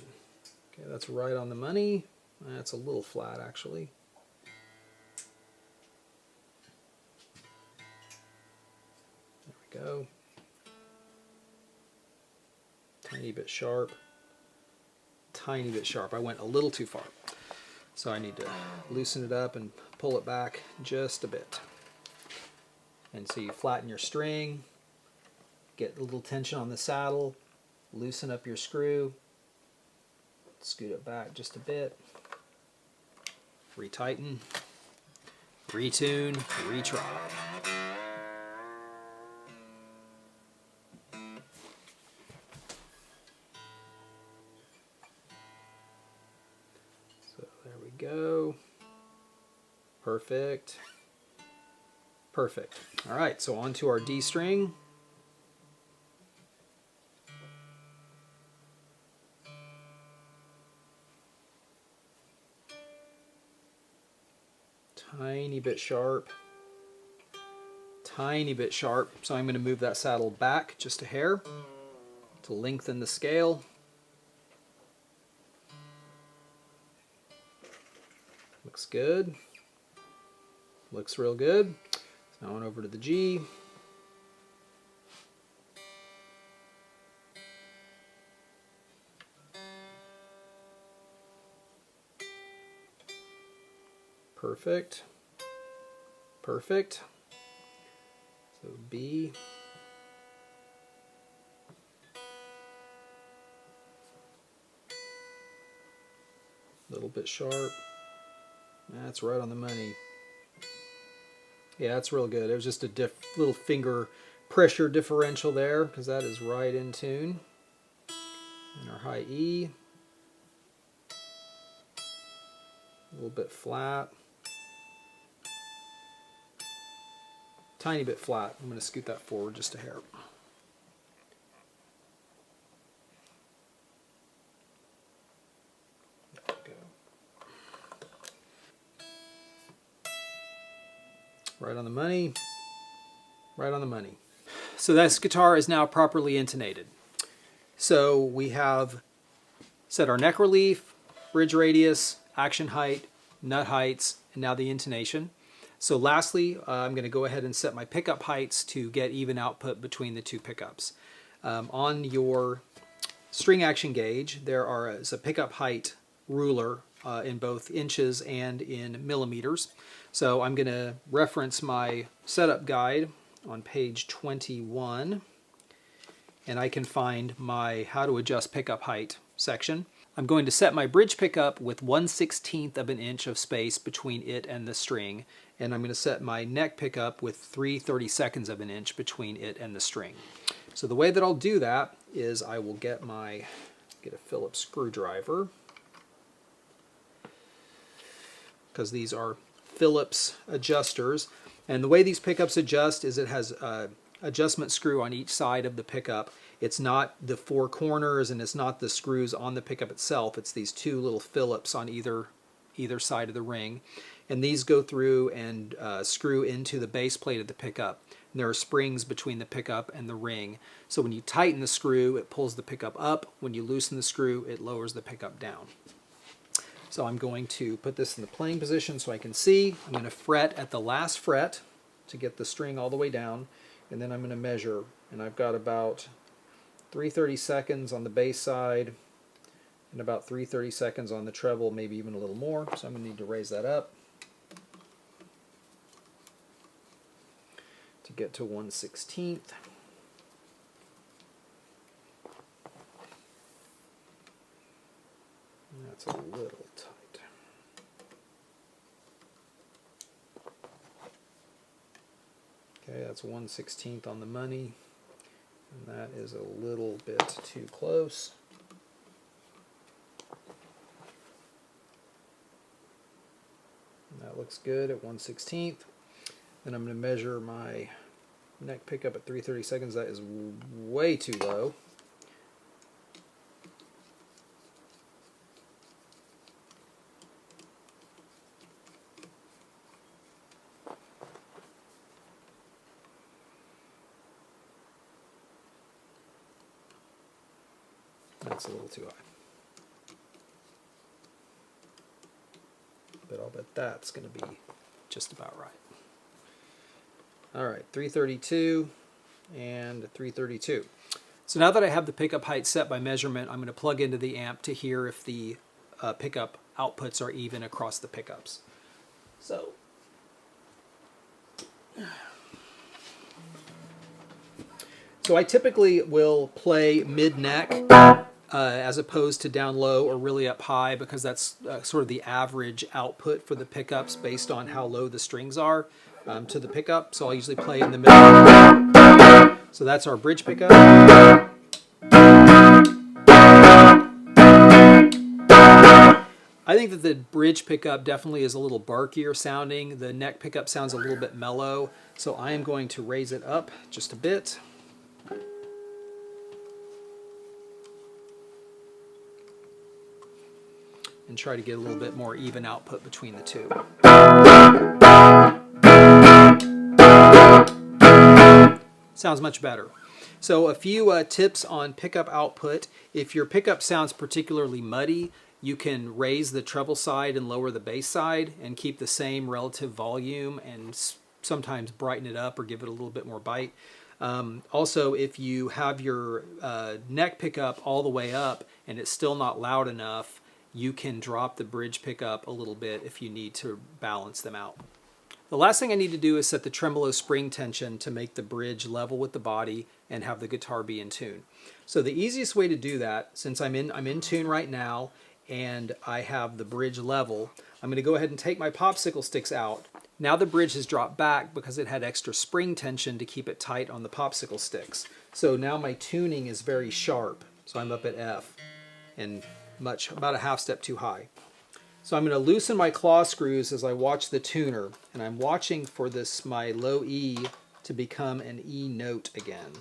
Okay, that's right on the money. That's a little flat actually. There we go. Tiny bit sharp. Tiny bit sharp. I went a little too far. So I need to loosen it up and pull it back just a bit. And so you flatten your string, get a little tension on the saddle, loosen up your screw, scoot it back just a bit, retighten, retune, retry. So there we go. Perfect. Perfect. All right, so on to our D string. Tiny bit sharp. Tiny bit sharp. So I'm going to move that saddle back just a hair to lengthen the scale. Looks good. Looks real good. Now on over to the G. Perfect. Perfect. So B. A little bit sharp. That's right on the money. Yeah, that's real good. It was just a little finger pressure differential there, because that is right in tune. And our high E. A little bit flat. Tiny bit flat. I'm going to scoot that forward just a hair. There we go. Right on the money. Right on the money. So this guitar is now properly intonated. So we have set our neck relief, bridge radius, action height, nut heights, and now the intonation. So lastly, I'm going to go ahead and set my pickup heights to get even output between the two pickups. On your string action gauge, there is a pickup height ruler in both inches and in millimeters. So I'm going to reference my setup guide on page 21, and I can find my how to adjust pickup height section. I'm going to set my bridge pickup with 1/16 of an inch of space between it and the string, and I'm going to set my neck pickup with 3/32 of an inch between it and the string. So the way that I'll do that is I will get a Phillips screwdriver, because these are Phillips adjusters, and the way these pickups adjust is it has an adjustment screw on each side of the pickup. It's not the four corners and it's not the screws on the pickup itself. It's these two little Phillips on either side of the ring, and these go through and screw into the base plate of the pickup. And there are springs between the pickup and the ring, so when you tighten the screw it pulls the pickup up. When you loosen the screw it lowers the pickup down. So I'm going to put this in the playing position so I can see. I'm going to fret at the last fret to get the string all the way down, and then I'm going to measure, and I've got about 3/32 on the bass side and about 3/32 on the treble, maybe even a little more, so I'm going to need to raise that up to get to 1/16. That's a little tight. Okay, that's 1/16 on the money, and that is a little bit too close. And that looks good at 1/16. Then I'm going to measure my neck pickup at 3/32. That is way too low. That's a little too high. But I'll bet that's going to be just about right. Alright, 3/32 and 3/32. So now that I have the pickup height set by measurement, I'm going to plug into the amp to hear if the pickup outputs are even across the pickups. So I typically will play mid-neck as opposed to down low or really up high, because that's sort of the average output for the pickups based on how low the strings are to the pickup. So I'll usually play in the middle. So that's our bridge pickup. I think that the bridge pickup definitely is a little barkier sounding. The neck pickup sounds a little bit mellow, so I am going to raise it up just a bit. And try to get a little bit more even output between the two. Sounds much better. So a few tips on pickup output. If your pickup sounds particularly muddy, you can raise the treble side and lower the bass side and keep the same relative volume, and sometimes brighten it up or give it a little bit more bite. Also, if you have your neck pickup all the way up and it's still not loud enough, you can drop the bridge pickup a little bit if you need to balance them out. The last thing I need to do is set the tremolo spring tension to make the bridge level with the body and have the guitar be in tune. So the easiest way to do that, since I'm in tune right now and I have the bridge level, I'm going to go ahead and take my popsicle sticks out. Now the bridge has dropped back because it had extra spring tension to keep it tight on the popsicle sticks. So now my tuning is very sharp. So I'm up at F and about a half step too high. So I'm going to loosen my claw screws as I watch the tuner, and I'm watching for my low E to become an E note again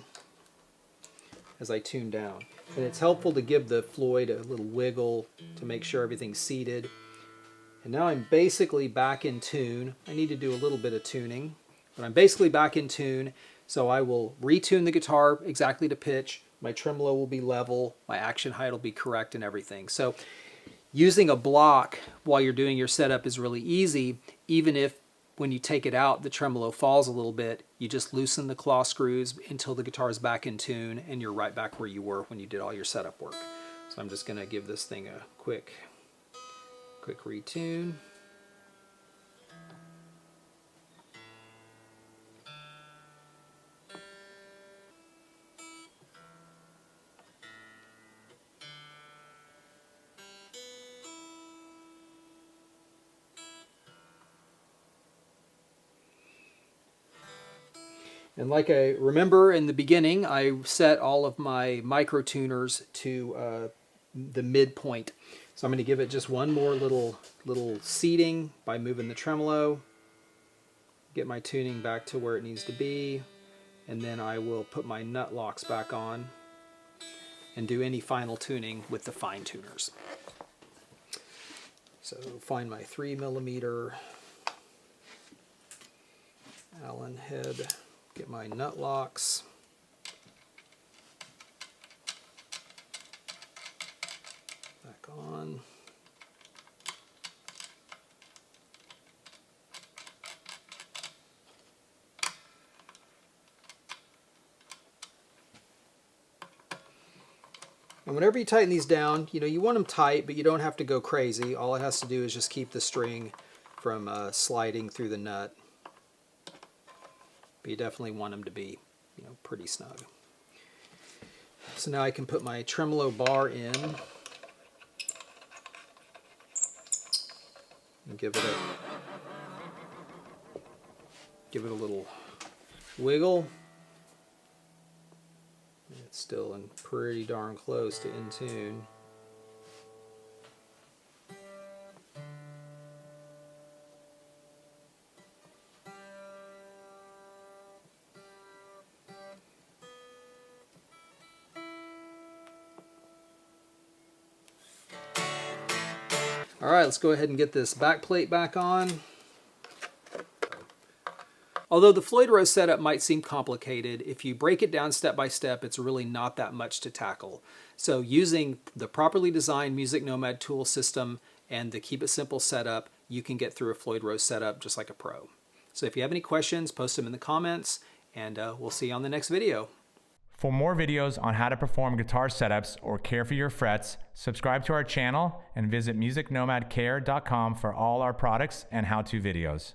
as I tune down. And it's helpful to give the Floyd a little wiggle to make sure everything's seated. And now I'm basically back in tune. I need to do a little bit of tuning, but I'm basically back in tune. So I will retune the guitar exactly to pitch. My tremolo will be level, my action height will be correct, and everything. So using a block while you're doing your setup is really easy, even if when you take it out the tremolo falls a little bit. You just loosen the claw screws until the guitar is back in tune and you're right back where you were when you did all your setup work. So I'm just going to give this thing a quick Quick retune. And like I remember in the beginning, I set all of my micro tuners to the midpoint. So I'm going to give it just one more little seating by moving the tremolo, get my tuning back to where it needs to be, and then I will put my nut locks back on and do any final tuning with the fine tuners. So find my 3mm Allen head. Get my nut locks. Back on. And whenever you tighten these down, you want them tight, but you don't have to go crazy. All it has to do is just keep the string from sliding through the nut. But you definitely want them to be, pretty snug. So now I can put my tremolo bar in and give it a little wiggle. It's still in pretty darn close to in tune. All right, let's go ahead and get this back plate back on. Although the Floyd Rose setup might seem complicated, if you break it down step by step, it's really not that much to tackle. So using the properly designed MusicNomad tool system and the Keep It Simple setup, you can get through a Floyd Rose setup just like a pro. So if you have any questions, post them in the comments, and we'll see you on the next video. For more videos on how to perform guitar setups or care for your frets, subscribe to our channel and visit musicnomadcare.com for all our products and how-to videos.